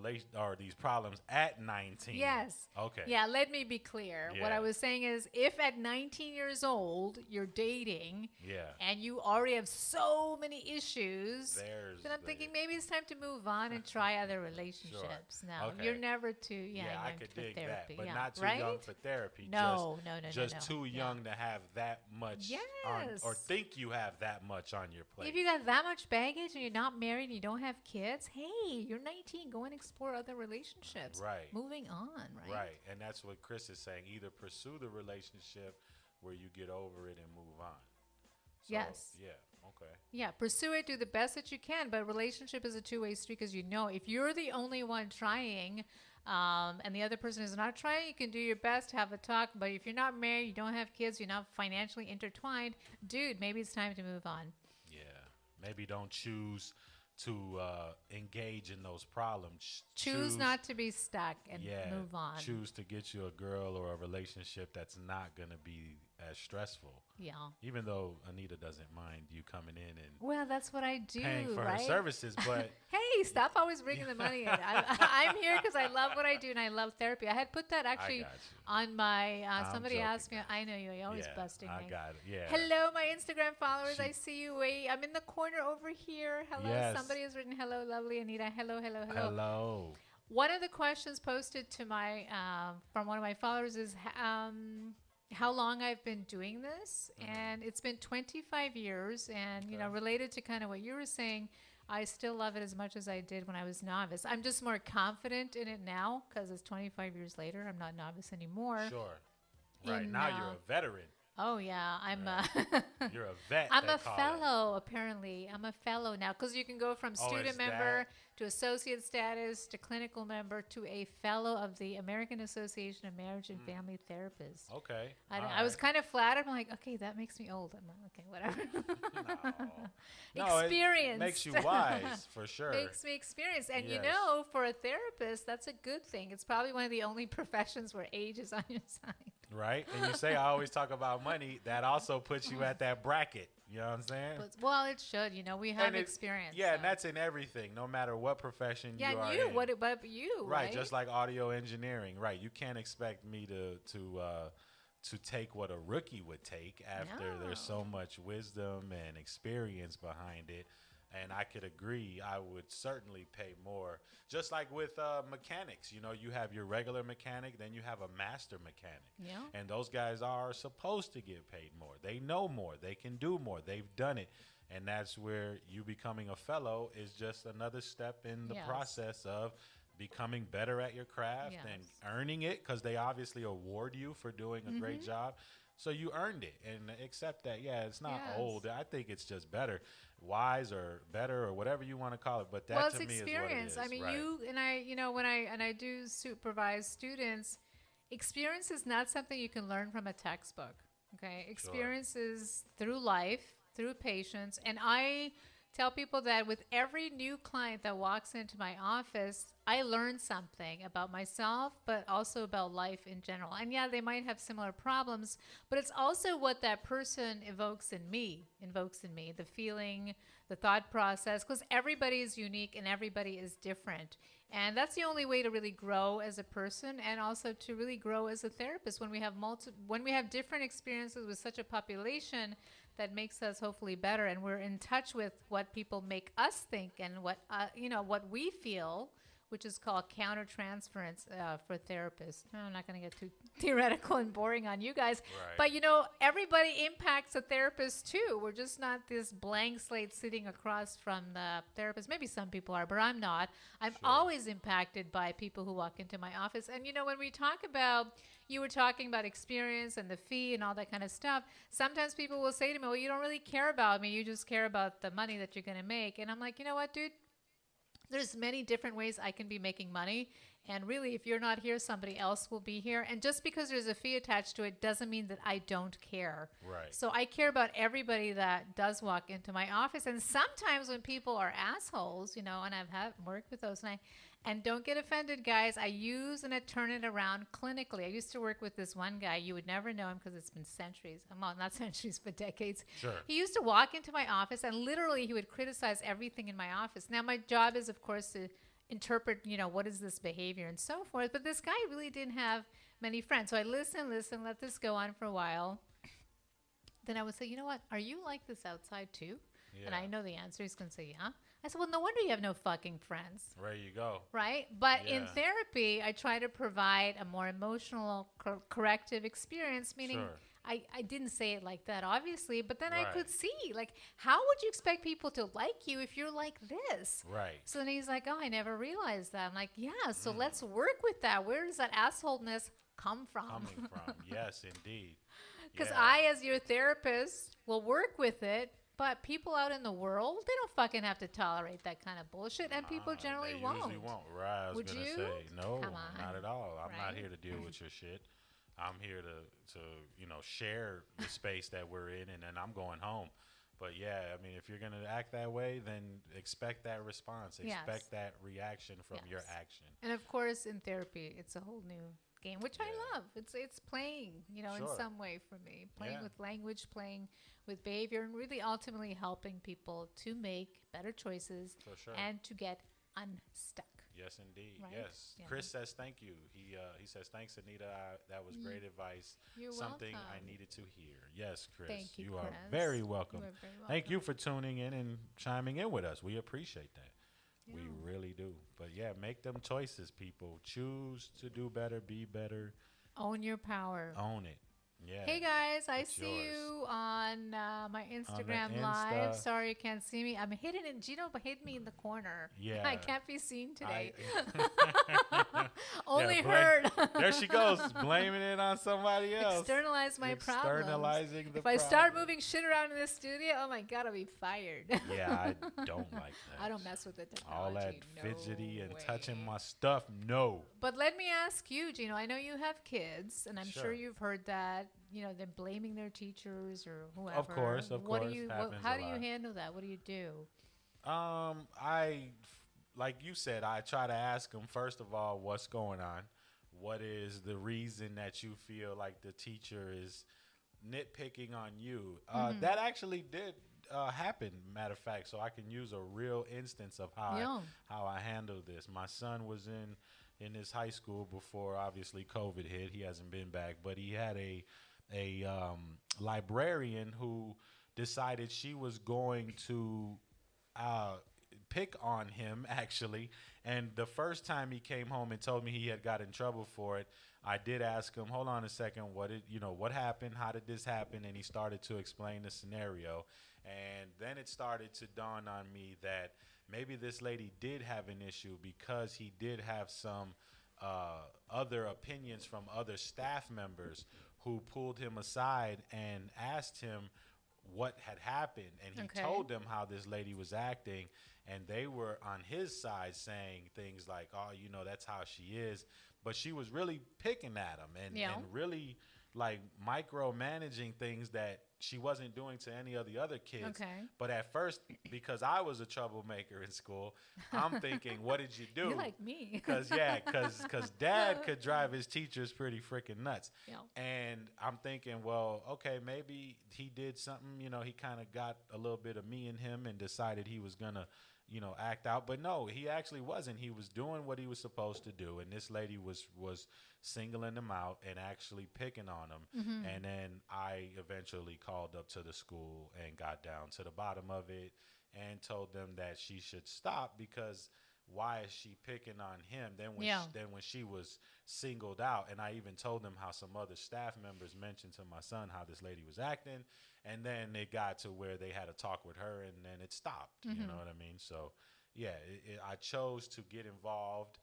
these problems at 19. Yes. Okay. Yeah, let me be clear. What I Yeah. was saying is, if at 19 years old you're dating Yeah. and you already have so many issues, There's then I'm the- thinking maybe it's time to move on and try other relationships. No, Okay. you're never too young I could for dig therapy. that, but yeah. not too right? young for therapy. No, just no. too Yeah. young to have that much Yes. or think you have that much on your plate. If you got that much baggage and you're not married and you don't have kids, hey, you're 19. Go and explore other relationships. Right. Moving on, right? Right, and that's what Chris is saying. Either pursue the relationship where you get over it and move on. So, Yes. Yeah, okay. Yeah, pursue it, do the best that you can, but relationship is a two-way street, because if you're the only one trying and the other person is not trying, you can do your best, have a talk, but if you're not married, you don't have kids, you're not financially intertwined, dude, maybe it's time to move on. Yeah, maybe don't choose to engage in those problems. Choose not to be stuck and move on. Choose to get you a girl or a relationship that's not going to be as stressful. Yeah. Even though Anita doesn't mind you coming in and well, that's what I do, paying for right? her services, but hey, stop always bringing the money in. I'm here because I love what I do and I love therapy. I had put that actually on my. Somebody asked me. I know you're always busting me. I got it. Yeah. Hello, my Instagram followers. I see you. Wait, I'm in the corner over here. Hello. Yes. Somebody has written hello, lovely Anita. Hello, hello, hello. Hello. One of the questions posted to my from one of my followers is how long I've been doing this, and it's been 25 years. And you know, related to kind of what you were saying, I still love it as much as I did when I was novice. I'm just more confident in it now because it's 25 years later. I'm not novice anymore. Sure. Right now you're a veteran. Oh yeah, I'm you're a vet. I'm a fellow, apparently. I'm a fellow now because you can go from student member to associate status to clinical member to a fellow of the American Association of Marriage and Family Therapists. Okay. I was kind of flattered. I'm like, okay, that makes me old. I'm like, okay, whatever. No, experience. It makes you wise, for sure. Makes me experience. And you know, for a therapist, that's a good thing. It's probably one of the only professions where age is on your side. Right. And you say I always talk about money. That also puts you at that bracket. You know what I'm saying? Well, it should. You know, we have experience. Yeah, and that's in everything, no matter what profession you are in. Yeah, what about you? Right, just like audio engineering. Right, you can't expect me to take what a rookie would take after there's so much wisdom and experience behind it. And I could agree, I would certainly pay more. Just like with mechanics, you know, you have your regular mechanic, then you have a master mechanic. Yeah. And those guys are supposed to get paid more. They know more. They can do more. They've done it. And that's where you becoming a fellow is just another step in the process of becoming better at your craft and earning it, because they obviously award you for doing a great job. So you earned it, and accept that. Yeah, it's not old. I think it's just better, wise or better or whatever you want to call it. But that to me is what it is. I mean, you and I, you know, when I do supervise students, experience is not something you can learn from a textbook. Okay, experience is through life, through patience, and I tell people that with every new client that walks into my office, I learn something about myself, but also about life in general. And yeah, they might have similar problems, but it's also what that person invokes in me, the feeling, the thought process, because everybody is unique and everybody is different. And that's the only way to really grow as a person, and also to really grow as a therapist. When we have different experiences with such a population, that makes us hopefully better, and we're in touch with what people make us think and what what we feel, which is called countertransference for therapists. I'm not going to get too theoretical and boring on you guys, but you know, everybody impacts a therapist too. We're just not this blank slate sitting across from the therapist. Maybe some people are, but I'm not. I'm always impacted by people who walk into my office. And you know, when we talk about, you were talking about experience and the fee and all that kind of stuff, sometimes people will say to me, well, you don't really care about me. You just care about the money that you're going to make. And I'm like, you know what, dude? There's many different ways I can be making money. And really, if you're not here, somebody else will be here. And just because there's a fee attached to it doesn't mean that I don't care. Right. So I care about everybody that does walk into my office. And sometimes when people are assholes, you know, and I've worked with those, and don't get offended, guys, I use and I turn it around clinically. I used to work with this one guy. You would never know him because it's been centuries. Well, not centuries, but decades. Sure. He used to walk into my office, and literally he would criticize everything in my office. Now, my job is, of course, to interpret, you know, what is this behavior and so forth. But this guy really didn't have many friends. So I listen, let this go on for a while. Then I would say, you know what? Are you like this outside too? Yeah. And I know the answer. He's going to say, yeah. I said, well, no wonder you have no fucking friends. There you go. Right? But in therapy, I try to provide a more emotional, corrective experience, meaning I didn't say it like that, obviously, but then I could see, like, how would you expect people to like you if you're like this? Right. So then he's like, oh, I never realized that. I'm like, yeah, so let's work with that. Where does that assholeness come from? Yes, indeed. Because I, as your therapist, will work with it. But people out in the world, they don't fucking have to tolerate that kind of bullshit, and people generally they won't. Usually won't. Right? I was Would gonna you? say no, Come on. not at all. I'm not here to deal with your shit. I'm here to you know, share the space that we're in, and then I'm going home. But yeah, I mean, if you're going to act that way, then expect that response. Yes. Expect that reaction from your action. And of course, in therapy, it's a whole new game, which I love. It's playing, in some way for me. Playing with language, playing with behavior, and really ultimately helping people to make better choices and to get unstuck. Yes, indeed. Right? Yes. Yeah. Chris says thank you. He says, thanks, Anita. That was great advice. You're Something welcome. I needed to hear. Yes, Chris. Thank you, are Chris. very welcome. You are very welcome. Thank you for tuning in and chiming in with us. We appreciate that. Yeah. We really do. But yeah, make them choices, people. Choose to do better, be better. Own your power. Own it. Yeah. Hey guys, I It's see yours. you on my Instagram Insta. Live. Sorry you can't see me. I'm hidden in Gino hid me in the corner. Yeah. I can't be seen today. Only Only heard. There she goes, blaming it on somebody else. Externalize my problems. Externalizing the If I start moving shit around in this studio, oh my God, I'll be fired. Yeah, I don't like that. I don't mess with the technology. All that No fidgety and way. touching my stuff, no. But let me ask you, Gino, I know you have kids, and I'm sure you've heard that, them blaming their teachers or whoever. Of course. How do you lot. handle that? What do you do? Like you said, I try to ask them, first of all, what's going on? What is the reason that you feel like the teacher is nitpicking on you? That actually did happen, matter of fact, so I can use a real instance of how I handled this. My son was in his high school before, obviously, COVID hit. He hasn't been back, but he had a librarian who decided she was going to pick on him, actually. And the first time he came home and told me he had got in trouble for it, I did ask him, hold on a second, what happened? How did this happen? And he started to explain the scenario. And then it started to dawn on me that maybe this lady did have an issue because he did have some other opinions from other staff members who pulled him aside and asked him what had happened. And he told them how this lady was acting. And they were on his side saying things like, oh, that's how she is. But she was really picking at him and really like micromanaging things that she wasn't doing to any of the other kids. Okay. But at first, because I was a troublemaker in school, I'm thinking, what did you do? You're like me. Because Dad could drive his teachers pretty freaking nuts. Yeah. And I'm thinking, well, okay, maybe he did something, he kind of got a little bit of me in him and decided he was going to, act out. But no, he actually wasn't. He was doing what he was supposed to do. And this lady was singling him out and actually picking on him. Mm-hmm. And then I eventually called up to the school and got down to the bottom of it and told them that she should stop because why is she picking on him? Then when she was singled out, and I even told them how some other staff members mentioned to my son how this lady was acting, and then it got to where they had a talk with her, and then it stopped. Mm-hmm. You know what I mean? So, yeah, I chose to get involved,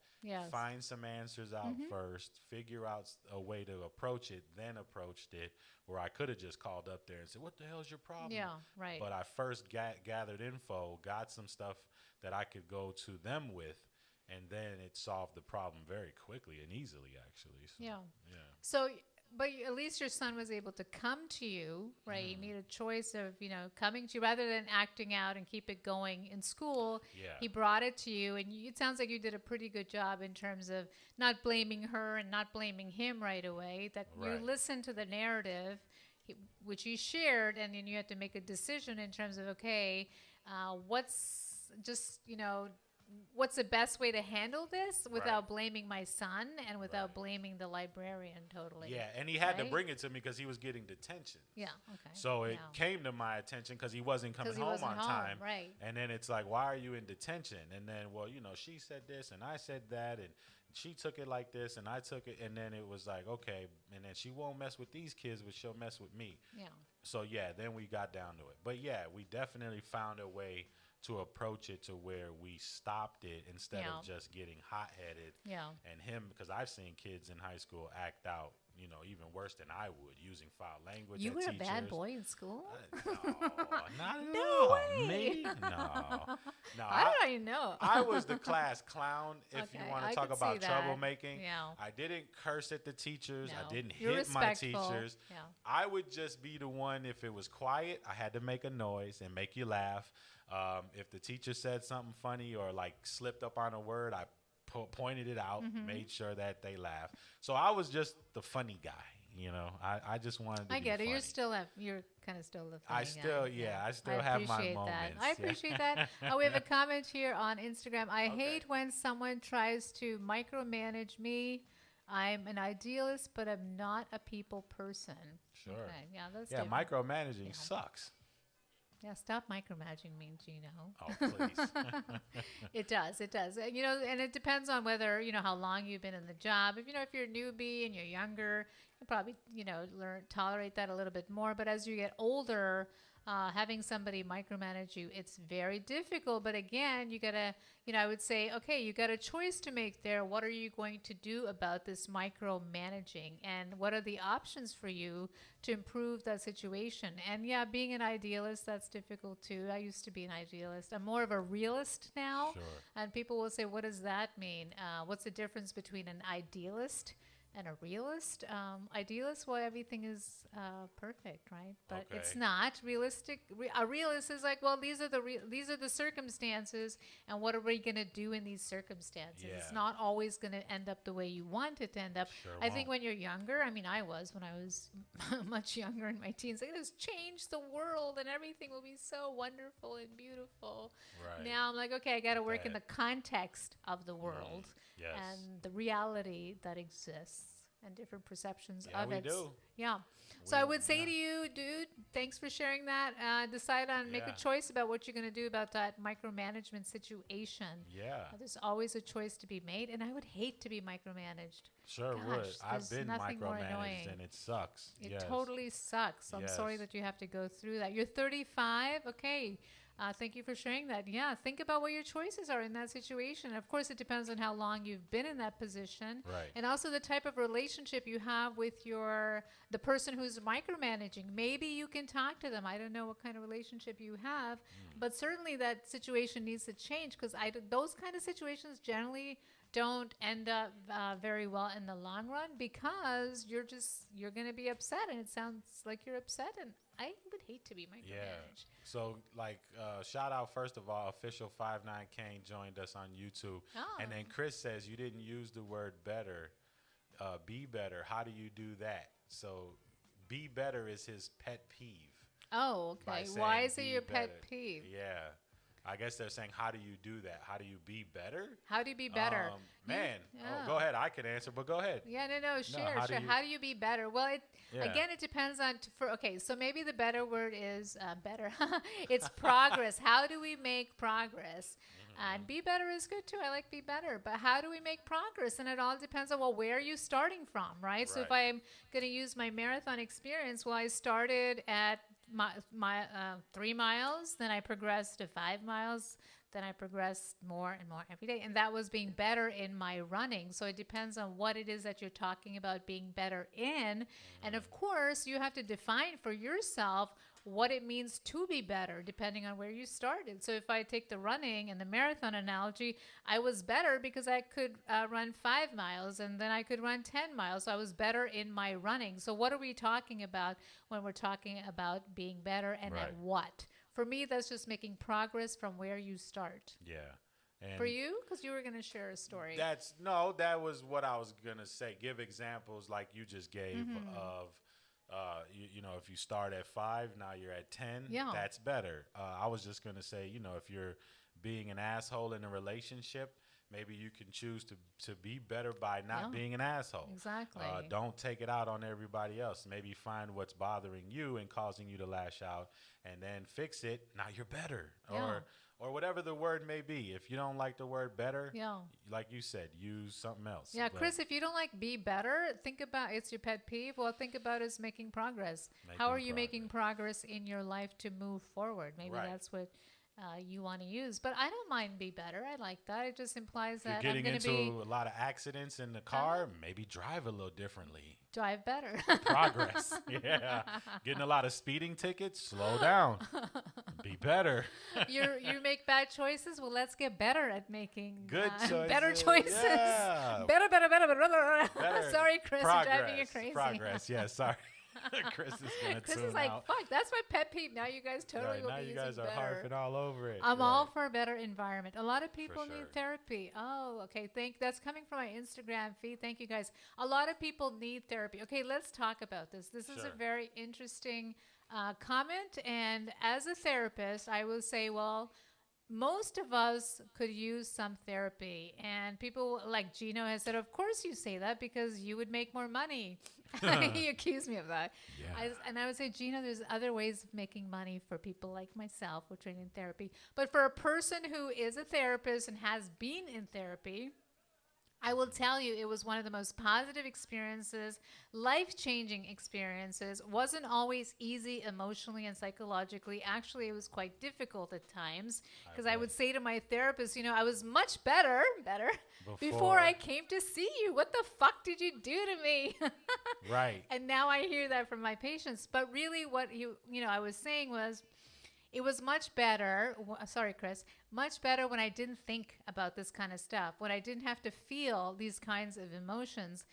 find some answers out first, figure out a way to approach it, then approached it, where I could have just called up there and said, what the hell's your problem? Yeah, right. But I first gathered info, got some stuff that I could go to them with, and then it solved the problem very quickly and easily, actually. So, So, but at least your son was able to come to you, right? He made a choice of, coming to you rather than acting out and keep it going in school. Yeah. He brought it to you, and it sounds like you did a pretty good job in terms of not blaming her and not blaming him right away, that you listened to the narrative, which he shared, and then you had to make a decision in terms of, okay, what's the best way to handle this without blaming my son and without blaming the librarian totally. Yeah, and he had to bring it to me because he was getting detention. Yeah, okay. So it came to my attention because he wasn't coming home on time. Right. And then it's like, why are you in detention? And then, well, she said this and I said that, and she took it like this and I took it. And then it was like, okay, and then she won't mess with these kids, but she'll mess with me. Yeah. So, yeah, then we got down to it. But, yeah, we definitely found a way to approach it to where we stopped it instead of just getting hot-headed. Yeah. And him, because I've seen kids in high school act out, even worse than I would, using foul language. You at were a teachers. bad boy in school? No, not at No all. way. Me? No. How do I know? I was the class clown. If you Okay, want I to talk could see about that. troublemaking, Yeah. I didn't curse at the teachers. I No. didn't You're hit my respectful. teachers. Yeah. I would just be the one. If it was quiet, I had to make a noise and make you laugh. If the teacher said something funny or like slipped up on a word, I pointed it out, made sure that they laughed. So I was just the funny guy. I just wanted to I be get it. funny. You're kind of still the funny I still, guy. I still have my appreciate moments. that. I Yeah. appreciate that. We have a comment here on Instagram. I hate when someone tries to micromanage me. I'm an idealist, but I'm not a people person. Sure. Okay. Yeah, that's Yeah, different. micromanaging sucks. Yeah, stop micromanaging me, Gino. Oh, please. It does. And it depends on whether, how long you've been in the job. If you're a newbie and you're younger, you probably, tolerate that a little bit more. But as you get older, having somebody micromanage you, it's very difficult. But again, you gotta, I would say, okay, you got a choice to make there. What are you going to do about this micromanaging? And what are the options for you to improve that situation? And yeah, being an idealist, that's difficult too. I used to be an idealist. I'm more of a realist now. Sure. And people will say, what does that mean? What's the difference between an idealist and a realist? Idealist, well, everything is perfect, right? But it's Okay. not realistic. A realist is like, well, these are the circumstances, and what are we going to do in these circumstances? It's Yeah. not always going to end up the way you want it to end up. Sure I think won't. when you're younger, I mean, I was when I was much younger in my teens, like, let's change the world and everything will be so wonderful and beautiful. Right. Now I'm like, okay, I got to work in the That- context of the world yes. and the reality that exists and different perceptions Yeah, of we it. do. Yeah. So I would say yeah. to you, dude, thanks for sharing that. Decide on, make a Yeah. choice about what you're going to do about that micromanagement situation. Yeah. There's always a choice to be made, and I would hate to be micromanaged. Sure Gosh, would. there's I've been nothing more micromanaged annoying. and it sucks. It Yes. totally sucks. I'm sorry Yes. that you have to go through that. You're 35. Okay. Thank you for sharing that. Yeah. Think about what your choices are in that situation. Of course, it depends on how long you've been in that position. Right. And also the type of relationship you have with the person who's micromanaging. Maybe you can talk to them. I don't know what kind of relationship you have, but certainly that situation needs to change because those kind of situations generally don't end up very well in the long run because you're going to be upset, and it sounds like you're upset, and I would hate to be micromanaged. Yeah. So, shout out, first of all, Official 59 Kane joined us on YouTube. Oh. And then Chris says you didn't use the word better. Be better. How do you do that? So, be better is his pet peeve. Oh, by okay. Why saying is it be your better. pet peeve? Yeah. I guess they're saying, how do you do that? How do you be better? How do you be better? Man. Yeah. Oh, go ahead. I can answer, but go ahead. Yeah, no, share. how do you- How do you be better? Well, Yeah. again, it depends on, okay, so maybe the better word is better. It's progress. How do we make progress? And be better is good too. I like be better. But how do we make progress? And it all depends on, well, where are you starting from, right? So if Right. I'm going to use my marathon experience, well, I started at my 3 miles, then I progressed to 5 miles, then I progressed more and more every day. And that was being better in my running. So it depends on what it is that you're talking about being better in. And of course, you have to define for yourself what it means to be better, depending on where you started. So if I take the running and the marathon analogy, I was better because I could run 5 miles and then I could run 10 miles. So I was better in my running. So what are we talking about when we're talking about being better and Right. at what? For me, that's just making progress from where you start. Yeah. And For you? Because you were going to share a story. that was what I was going to say. Give examples like you just gave of, if you start at 5, now you're at 10, Yeah. that's better. I was just going to say, if you're being an asshole in a relationship, maybe you can choose to be better by not Yeah. being an asshole. Exactly. Don't take it out on everybody else. Maybe find what's bothering you and causing you to lash out and then fix it. Now you're better. Yeah. Or whatever the word may be. If you don't like the word better, Yeah. like you said, use something else. Yeah, But Chris, if you don't like be better, think about it's your pet peeve. Well, think about it as making progress. How Making are you making progress in your life to move forward? Maybe Right. that's what you want to use. But I don't mind be better. I like that. It just implies If you're that I'm getting going to into be a lot of accidents in the car, maybe drive a little differently. drive better. Progress. Yeah. Getting a lot of speeding tickets, slow down. Be better. You make bad choices. Well, let's get better at making Good choices. better choices. Yeah. Better. Better. Sorry, Chris, you're driving you crazy. Progress. Yeah, sorry. Chris is going to Chris tune is like, out. fuck, that's my pet peeve. Now you guys totally Right, will now be you using guys are better. harping all over it. I'm Right. all for a better environment. A lot of people sure. need therapy. Oh, okay. That's coming from my Instagram feed. Thank you guys. A lot of people need therapy. Okay, let's talk about this. This is Sure. a very interesting comment. And as a therapist, I will say, well, most of us could use some therapy. And people like Gino has said, of course you say that because you would make more money. He accused me of that. Yeah. And I would say, Gino, there's other ways of making money for people like myself who train in therapy. But for a person who is a therapist and has been in therapy, I will tell you, it was one of the most positive experiences, life-changing experiences. Wasn't always easy emotionally and psychologically. Actually, it was quite difficult at times because I would say to my therapist, I was much better before I came to see you. What the fuck did you do to me? Right. And now I hear that from my patients. But really what I was saying was, it was much better. Sorry, Chris. Much better when I didn't think about this kind of stuff, when I didn't have to feel these kinds of emotions.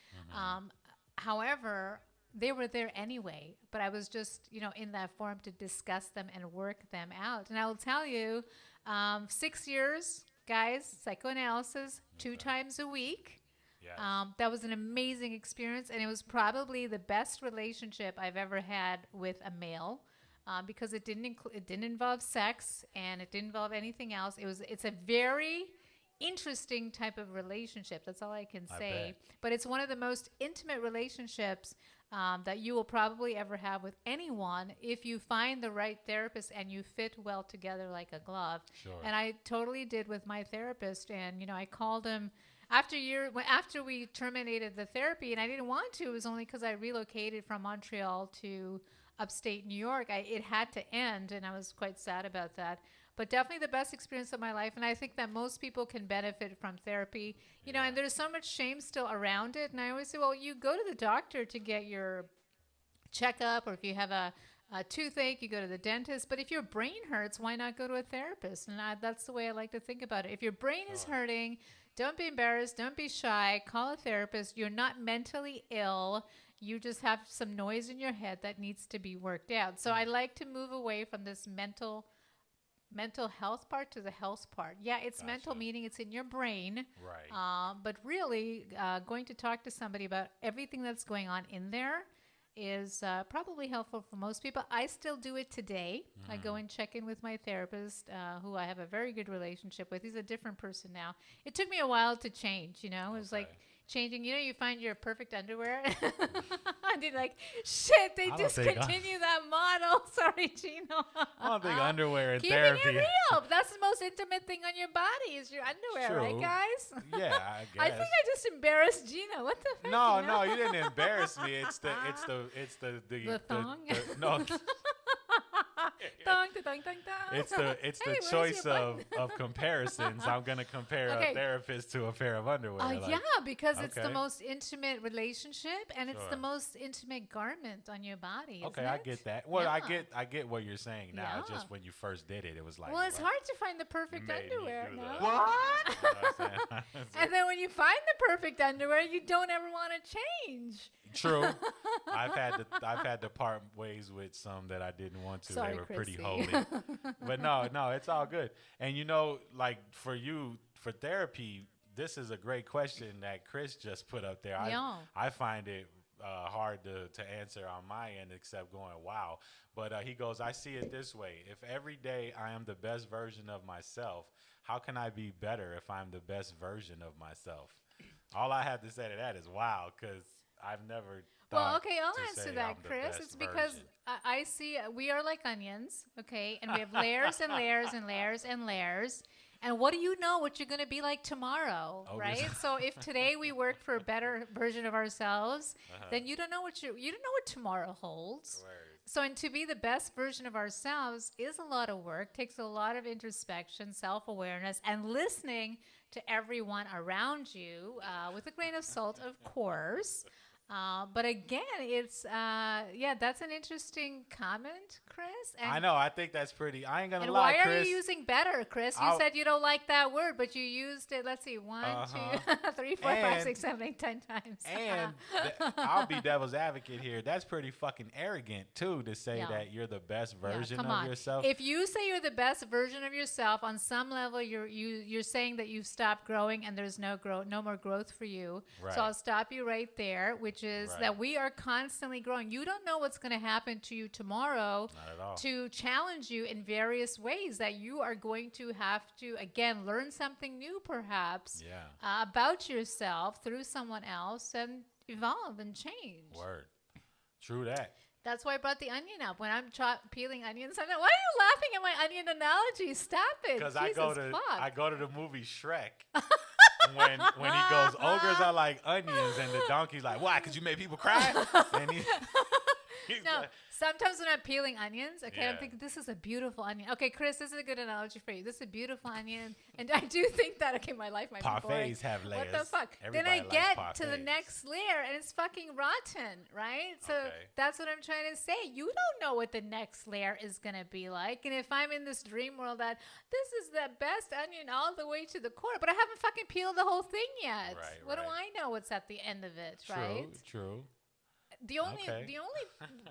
However, they were there anyway, but I was just, in that forum to discuss them and work them out. And I will tell you, 6 years, guys, psychoanalysis, 2 times a week. Yes. That was an amazing experience, and it was probably the best relationship I've ever had with a male. Because it didn't involve sex and it didn't involve anything else. It's a very interesting type of relationship. That's all I can say. But it's one of the most intimate relationships that you will probably ever have with anyone if you find the right therapist and you fit well together like a glove. Sure. And I totally did with my therapist. And I called him after we terminated the therapy, and I didn't want to. It was only because I relocated from Montreal to upstate New York. It had to end, and I was quite sad about that. But definitely the best experience of my life, and I think that most people can benefit from therapy. And there's so much shame still around it. And I always say, well, you go to the doctor to get your checkup, or if you have a toothache, you go to the dentist. But if your brain hurts, why not go to a therapist? And that's the way I like to think about it. If your brain is hurting, don't be embarrassed. Don't be shy. Call a therapist. You're not mentally ill. You just have some noise in your head that needs to be worked out. So I like to move away from this mental health part to the health part. Yeah, it's mental, meaning it's in your brain. Right. But really, going to talk to somebody about everything that's going on in there is probably helpful for most people. I still do it today. I go and check in with my therapist, who I have a very good relationship with. He's a different person now. It took me a while to change, It was like changing. You find your perfect underwear. And you're like, shit, they discontinued that model. Sorry, Gino. I don't think underwear in Keeping therapy. it real. That's the most intimate thing on your body is your underwear, right, True. guys? Yeah, I guess. I think I just embarrassed Gino. What the fuck? No, you didn't embarrass me. It's the thong? no. Dong, dong, dong, dong. It's the Hey, where's choice your of comparisons. I'm gonna compare Okay. a therapist to a pair of underwear. Yeah, because it's the okay. most intimate relationship and it's the Sure. most intimate garment on your body. Okay, isn't I it? get that. Well, Yeah. I get what you're saying now. It's Yeah. just when you first did it, it was like, Well, it's what? hard to find the perfect made me underwear. do No? that. What? You know what I'm saying? And then when you find the perfect underwear, you don't ever want to change. True. I've had to part ways with some that I didn't want to. Sorry, they were pretty Chrissy. holy. But no, it's all good. And like for you, for therapy, this is a great question that Chris just put up there. Yeah. I find it hard to answer on my end, except going, wow. But he goes, I see it this way. If every day I am the best version of myself, how can I be better if I'm the best version of myself? All I have to say to that is wow, because I've never thought Well, okay, I'll to answer say that, I'm the Chris. best It's because version. I see we are like onions, okay? And we have layers and layers and layers and layers. And what do you know what you're going to be like tomorrow, Oh, right? yes. So if today we work for a better version of ourselves, then you don't know what tomorrow holds. Word. So, and to be the best version of ourselves is a lot of work, takes a lot of introspection, self-awareness, and listening to everyone around you with a grain of salt, of course. But again, it's, that's an interesting comment, Chris. And, I know. I think that's pretty. I ain't going to and lie, why Chris. are you using better, Chris? You said you don't like that word, but you used it, let's see, 1, 2, 3, 4, 5, 6, 7, 8, 10 times. And I'll be devil's advocate here. That's pretty fucking arrogant, too, to say that you're the best version of yourself. If you say you're the best version of yourself, on some level, you're saying that you've stopped growing and there's no more growth for you. Right. So I'll stop you right there, which is that we are constantly growing. You don't know what's going to happen to you tomorrow to challenge you in various ways that you are going to have to, again, learn something new perhaps about yourself through someone else and evolve and change. Word. True that. That's why I brought the onion up. When I'm peeling onions, I'm like, why are you laughing at my onion analogy? Stop it. Because I go to the movie Shrek. when he goes, ogres are like onions, and the donkey's like, why? Because you made people cry? And he's like, sometimes when I'm peeling onions, I'm thinking, this is a beautiful onion. Okay, Chris, this is a good analogy for you. This is a beautiful onion. And I do think that, my life might be boring. Parfaits have layers. What the fuck? Everybody then I get parfaits. to the next layer, and it's fucking rotten, right? So that's what I'm trying to say. You don't know what the next layer is going to be like. And if I'm in this dream world that this is the best onion all the way to the core, but I haven't fucking peeled the whole thing yet. What do I know what's at the end of it, right? True. The only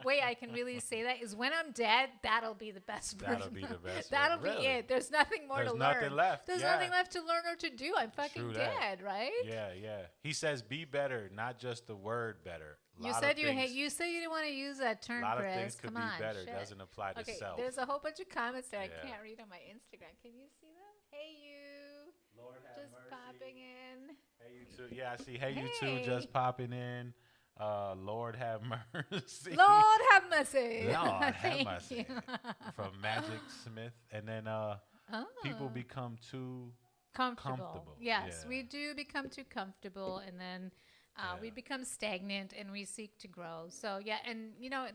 way I can really say that is when I'm dead, that'll be the best version. That'll be the best. That'll be it. There's nothing more to learn. There's nothing left. There's nothing left to learn or to do. I'm fucking dead, right? Yeah. He says be better, not just the word better. You said you didn't want to use that term, Chris. A lot of things could be better. Shit. Doesn't apply to self. There's a whole bunch of comments there I can't read on my Instagram. Can you see them? Hey, you. Lord have just mercy. popping in. Hey, you too. Yeah, I see. Hey, you too. Just popping in. Lord have mercy. Lord have mercy. Lord have mercy. From Magic Smith. And then people become too comfortable. Yes, we do become too comfortable, and then we become stagnant, and we seek to grow. So, and,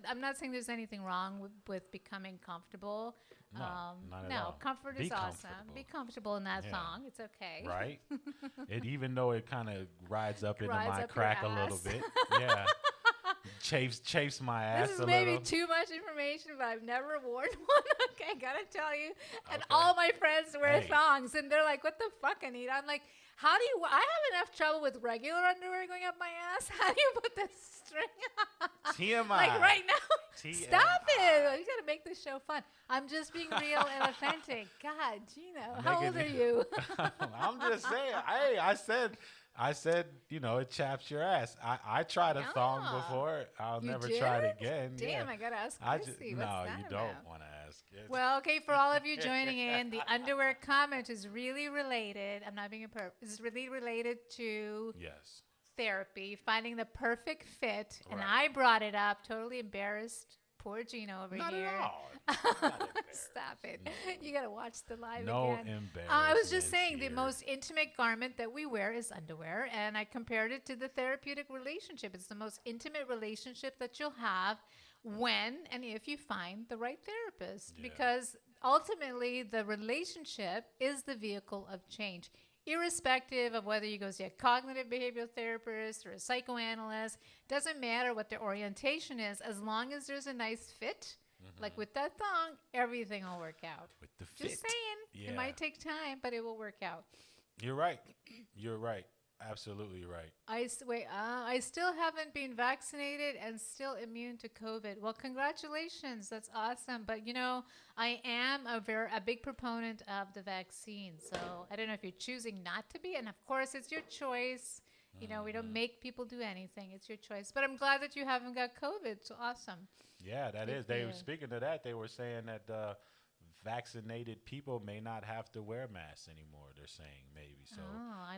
I'm not saying there's anything wrong with becoming comfortable. No, not at all. Comfort is awesome. Be comfortable in that song. It's okay. Right? Even though it kind of rides up into my crack a little bit. Yeah. Chafes my ass a little. This is maybe too much information, but I've never worn one. Okay, gotta tell you. And all my friends wear thongs, and they're like, what the fuck, Anita? I'm like, I have enough trouble with regular underwear going up my ass. How do you put this string on? TMI. Like right now. Stop it. You got to make this show fun. I'm just being real and authentic. God, Gino, how old are you? I'm just saying. Hey, I said, it chaps your ass. I tried a thong before. I'll never try it again. Damn, I got to ask Chrissy. No, you don't want to ask. Well, okay, for all of you joining in, the underwear comment is really related. I'm not being a perp. It's really related to therapy, finding the perfect fit. Right. And I brought it up, totally embarrassed. Poor Gino over not here. At all. Stop it. No. You got to watch the live again. Embarrassment. I was just saying the most intimate garment that we wear is underwear, and I compared it to the therapeutic relationship. It's the most intimate relationship that you'll have when and if you find the right therapist, because ultimately the relationship is the vehicle of change. Irrespective of whether you go see a cognitive behavioral therapist or a psychoanalyst, doesn't matter what their orientation is, as long as there's a nice fit, like with that thong, everything will work out. With the fit. Just saying, it might take time, but it will work out. You're right. Absolutely right. I still haven't been vaccinated and still immune to COVID. Well, congratulations. That's awesome. But, I am a big proponent of the vaccine. So I don't know if you're choosing not to be. And, of course, it's your choice. We don't make people do anything. It's your choice. But I'm glad that you haven't got COVID. So awesome. Yeah, that is. They were speaking of that. They were saying that vaccinated people may not have to wear masks anymore. They're saying maybe. So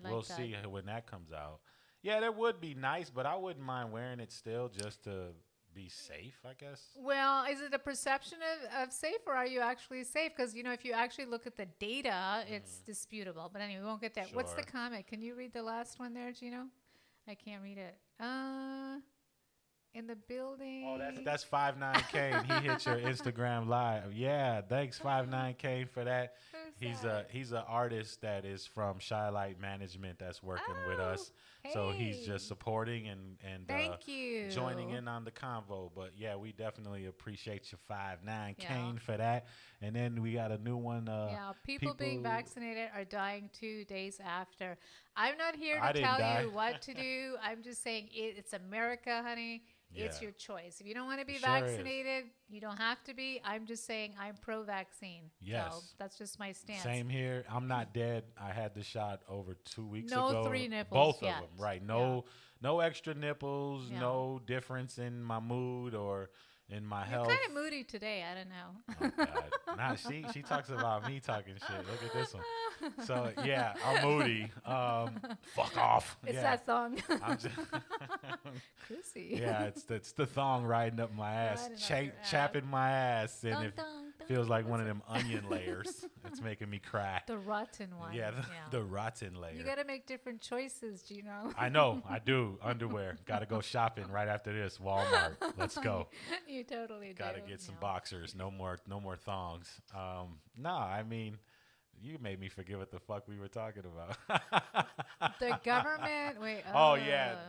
we'll see when that comes out. Yeah, that would be nice, but I wouldn't mind wearing it still just to be safe, I guess. Well, is it a perception of safe, or are you actually safe? Because, if you actually look at the data, it's disputable. But anyway, we won't get that. Sure. What's the comment? Can you read the last one there, Gino? I can't read it. in the building. Oh, that's 59K. And he hit your Instagram live. Yeah, thanks 59K for that. He's an artist that is from Shy Light Management that's working with us. So he's just supporting and thank you, joining in on the convo. But yeah, we definitely appreciate you 59K for that. And then we got a new one. People being vaccinated are dying 2 days after. I'm not here to tell you what to do. I'm just saying it's America, honey. Yeah. It's your choice. If you don't want to be vaccinated, you don't have to be. I'm just saying I'm pro-vaccine. Yes. So that's just my stance. Same here. I'm not dead. I had the shot over 2 weeks ago. No 3 nipples Both yet. of them, right. No extra nipples, no difference in my mood or in my health. You're kind of moody today. I don't know. Oh, God. Nah, she talks about me talking shit. Look at this one. So, yeah, I'm moody. Fuck off. It's that thong. I'm just Chrissy. Yeah, it's the thong riding up my ass, chapping my ass, and it feels like one of them onion layers. It's making me cry. The rotten one. Yeah, the rotten layer. You got to make different choices, Gino. I know, I do. Underwear. Got to go shopping right after this. Walmart. Let's go. You totally do. Got to get some boxers. No more thongs. No, I mean, you made me forget what the fuck we were talking about. The government. Wait.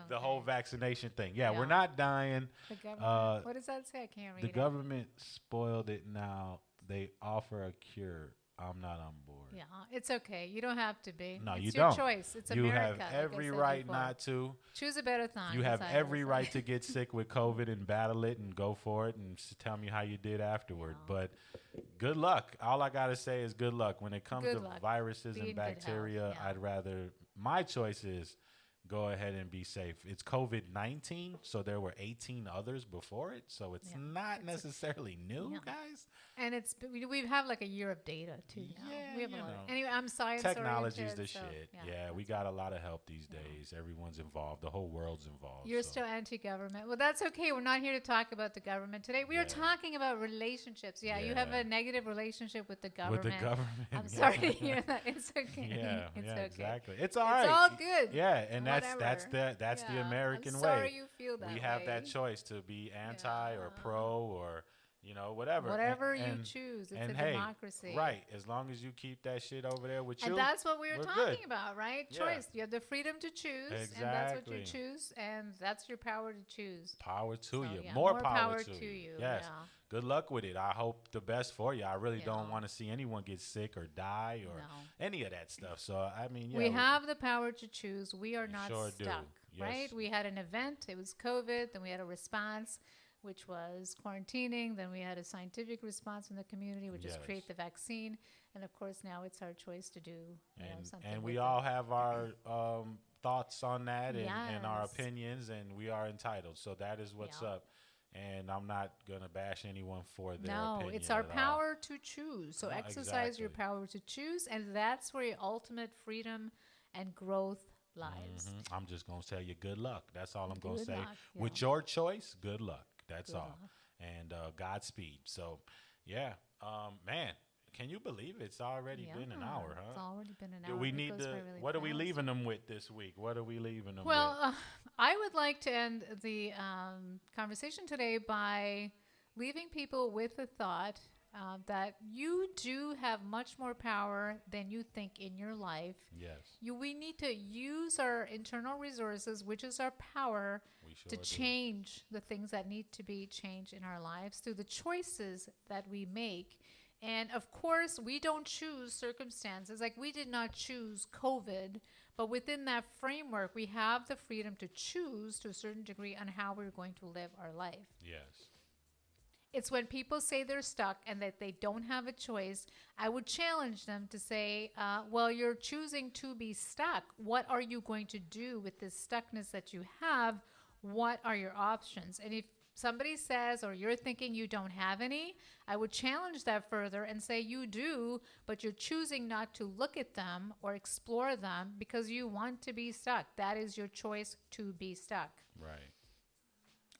The whole vaccination thing. Yeah, we're not dying. The government. What does that say? I can't read the it. The government spoiled it now. They offer a cure. I'm not on board. Yeah, it's okay. You don't have to be. No, it's you your don't. choice. It's you America. have every right not to. Choose a better time. You have every right to get sick with COVID and battle it and go for it and tell me how you did afterward. Yeah. But good luck. All I got to say is good luck. When it comes to viruses and bacteria, I'd rather, my choice is go ahead and be safe. It's COVID-19, so there were 18 others before it, so it's not necessarily new, guys. And we have like a year of data too now. Yeah, we have a lot. Anyway, I'm science technology's the shit. Yeah, we got a lot of help these days. Everyone's involved. The whole world's involved. You're still anti-government. Well, that's okay. We're not here to talk about the government today. We are talking about relationships. Yeah, you have a negative relationship with the government. With the government. I'm sorry to hear that. It's okay. Yeah, it's okay. Exactly. It's all right. It's all good. Yeah, and that's the American way. Sorry you feel that we have that choice to be anti or pro or whatever. Whatever you choose. It's a democracy. Right. As long as you keep that shit over there with you. And that's what we were talking about, right? Choice. You have the freedom to choose. Exactly. And that's what you choose. And that's your power to choose. Power to you. More power to you. Yes. Yeah. Good luck with it. I hope the best for you. I really don't want to see anyone get sick or die or any of that stuff. So, I mean, we have the power to choose. We are not stuck, yes. right? We had an event. It was COVID. Then we had a response, which was quarantining. Then we had a scientific response in the community, which is create the vaccine. And, of course, now it's our choice to do something. And we all have our thoughts on that and our opinions, and we are entitled. So that is what's up. And I'm not going to bash anyone for their opinion. No, it's our power to choose. So exercise your power to choose, and that's where your ultimate freedom and growth lies. Mm-hmm. I'm just going to tell you good luck. That's all I'm going to say. With your choice, good luck. That's all. And Godspeed. So, man. Can you believe it's already been an hour, huh? It's already been an hour. Do we need to? Really what are we leaving them with this week? What are we leaving them with? Well, I would like to end the conversation today by leaving people with the thought that you do have much more power than you think in your life. Yes. We need to use our internal resources, which is our power, to change the things that need to be changed in our lives through the choices that we make. And of course, we don't choose circumstances. Like, we did not choose COVID, but within that framework, we have the freedom to choose to a certain degree on how we're going to live our life. Yes. It's when people say they're stuck and that they don't have a choice, I would challenge them to say, well, you're choosing to be stuck. What are you going to do with this stuckness that you have? What are your options? And if somebody says, or you're thinking you don't have any, I would challenge that further and say you do, but you're choosing not to look at them or explore them because you want to be stuck. That is your choice to be stuck. Right.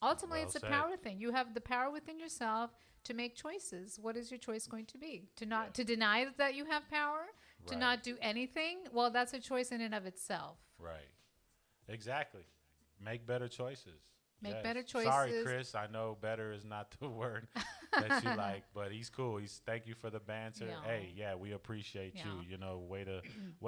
Ultimately, it's a power thing. You have the power within yourself to make choices. What is your choice going to be? To deny that you have power? To not do anything? Well, that's a choice in and of itself. Right. Exactly. Make better choices. Make better choices. Sorry, Chris. I know better is not the word that you like, but he's cool. Thank you for the banter. Yeah. Hey, we appreciate you. You know, way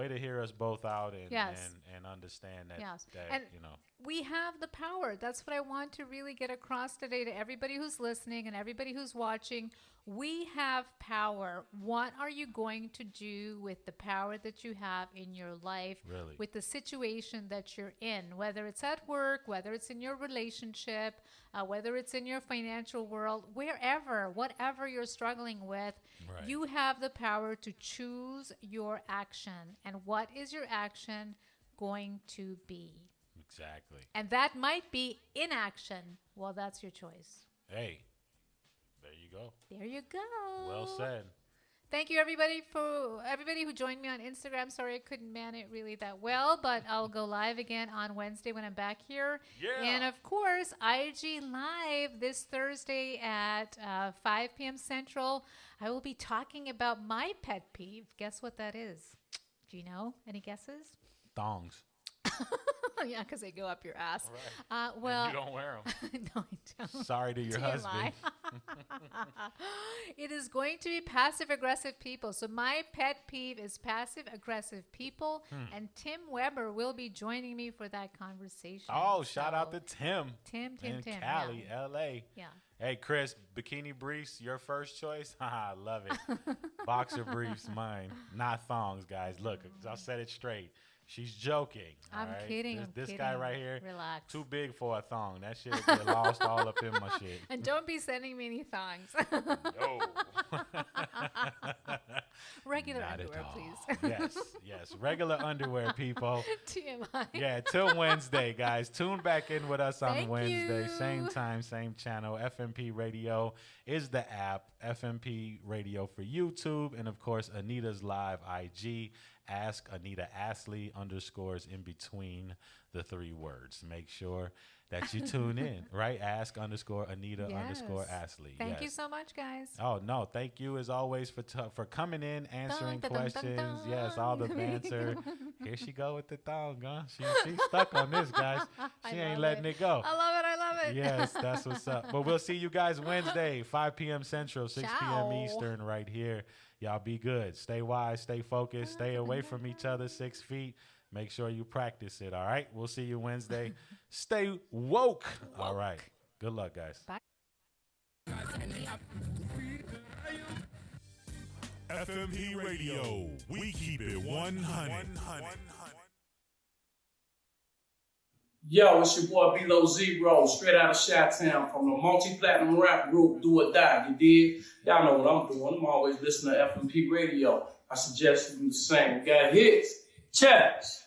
to hear us both out and understand that. Yes. That And you know, we have the power. That's what I want to really get across today to everybody who's listening and everybody who's watching. We have power. What are you going to do with the power that you have in your life, really? With the situation that you're in, whether it's at work, whether it's in your relationship, whether it's in your financial world, whatever you're struggling with, Right. You have the power to choose your action. And what is your action going to be? Exactly. And that might be inaction. Well, that's your choice. Hey. There you go. There you go. Well said. Thank you, everybody who joined me on Instagram. Sorry I couldn't man it really that well, but I'll go live again on Wednesday when I'm back here. Yeah. And, of course, IG Live this Thursday at 5 p.m. Central. I will be talking about my pet peeve. Guess what that is? Do you know? Any guesses? Thongs. Yeah, because they go up your ass. Right. Well, and you don't wear them. No, I don't. Sorry to your husband. It is going to be passive-aggressive people. So my pet peeve is passive-aggressive people. And Tim Weber will be joining me for that conversation. Oh, shout out to Tim. Tim. In Cali, L.A. Yeah. Hey, Chris, bikini briefs, your first choice? Haha, love it. Boxer briefs, mine. Not thongs, guys. Look, I said it straight. She's joking. I'm right? kidding. This guy right here, Relax. too big for a thong. That shit get lost all up in my shit. And don't be sending me any thongs. No. Regular Not underwear, at all. please. Yes. Regular underwear, people. TMI. Yeah, till Wednesday, guys. Tune back in with us on Thank Wednesday. you. Same time, same channel. F.M.P. Radio is the app. F.M.P. Radio for YouTube. And, of course, Anita's live IG. Ask Anita Astley _ in between the 3 words. Make sure that you tune in, right? Ask _ Anita _ Astley. Thank you so much, guys. Oh, no. Thank you, as always, for coming in, answering questions. Yes, all the banter. Here she go with the thong, huh? She's stuck on this, guys. She ain't letting it go. I love it. Yes, that's what's up. But we'll see you guys Wednesday, 5 p.m. Central, 6 p.m. Eastern, right here. Y'all be good. Stay wise, stay focused, stay away from each other 6 feet. Make sure you practice it, all right? We'll see you Wednesday. Stay woke. All right. Good luck, guys. Bye. F.M.P. Radio. We keep it 100. Yo, it's your boy Below Zero, straight out of Chi-Town from the multi-platinum rap group Do or Die, you dig? Y'all know what I'm doing. I'm always listening to F.M.P. Radio. I suggest you do the same. We got hits. Cheers.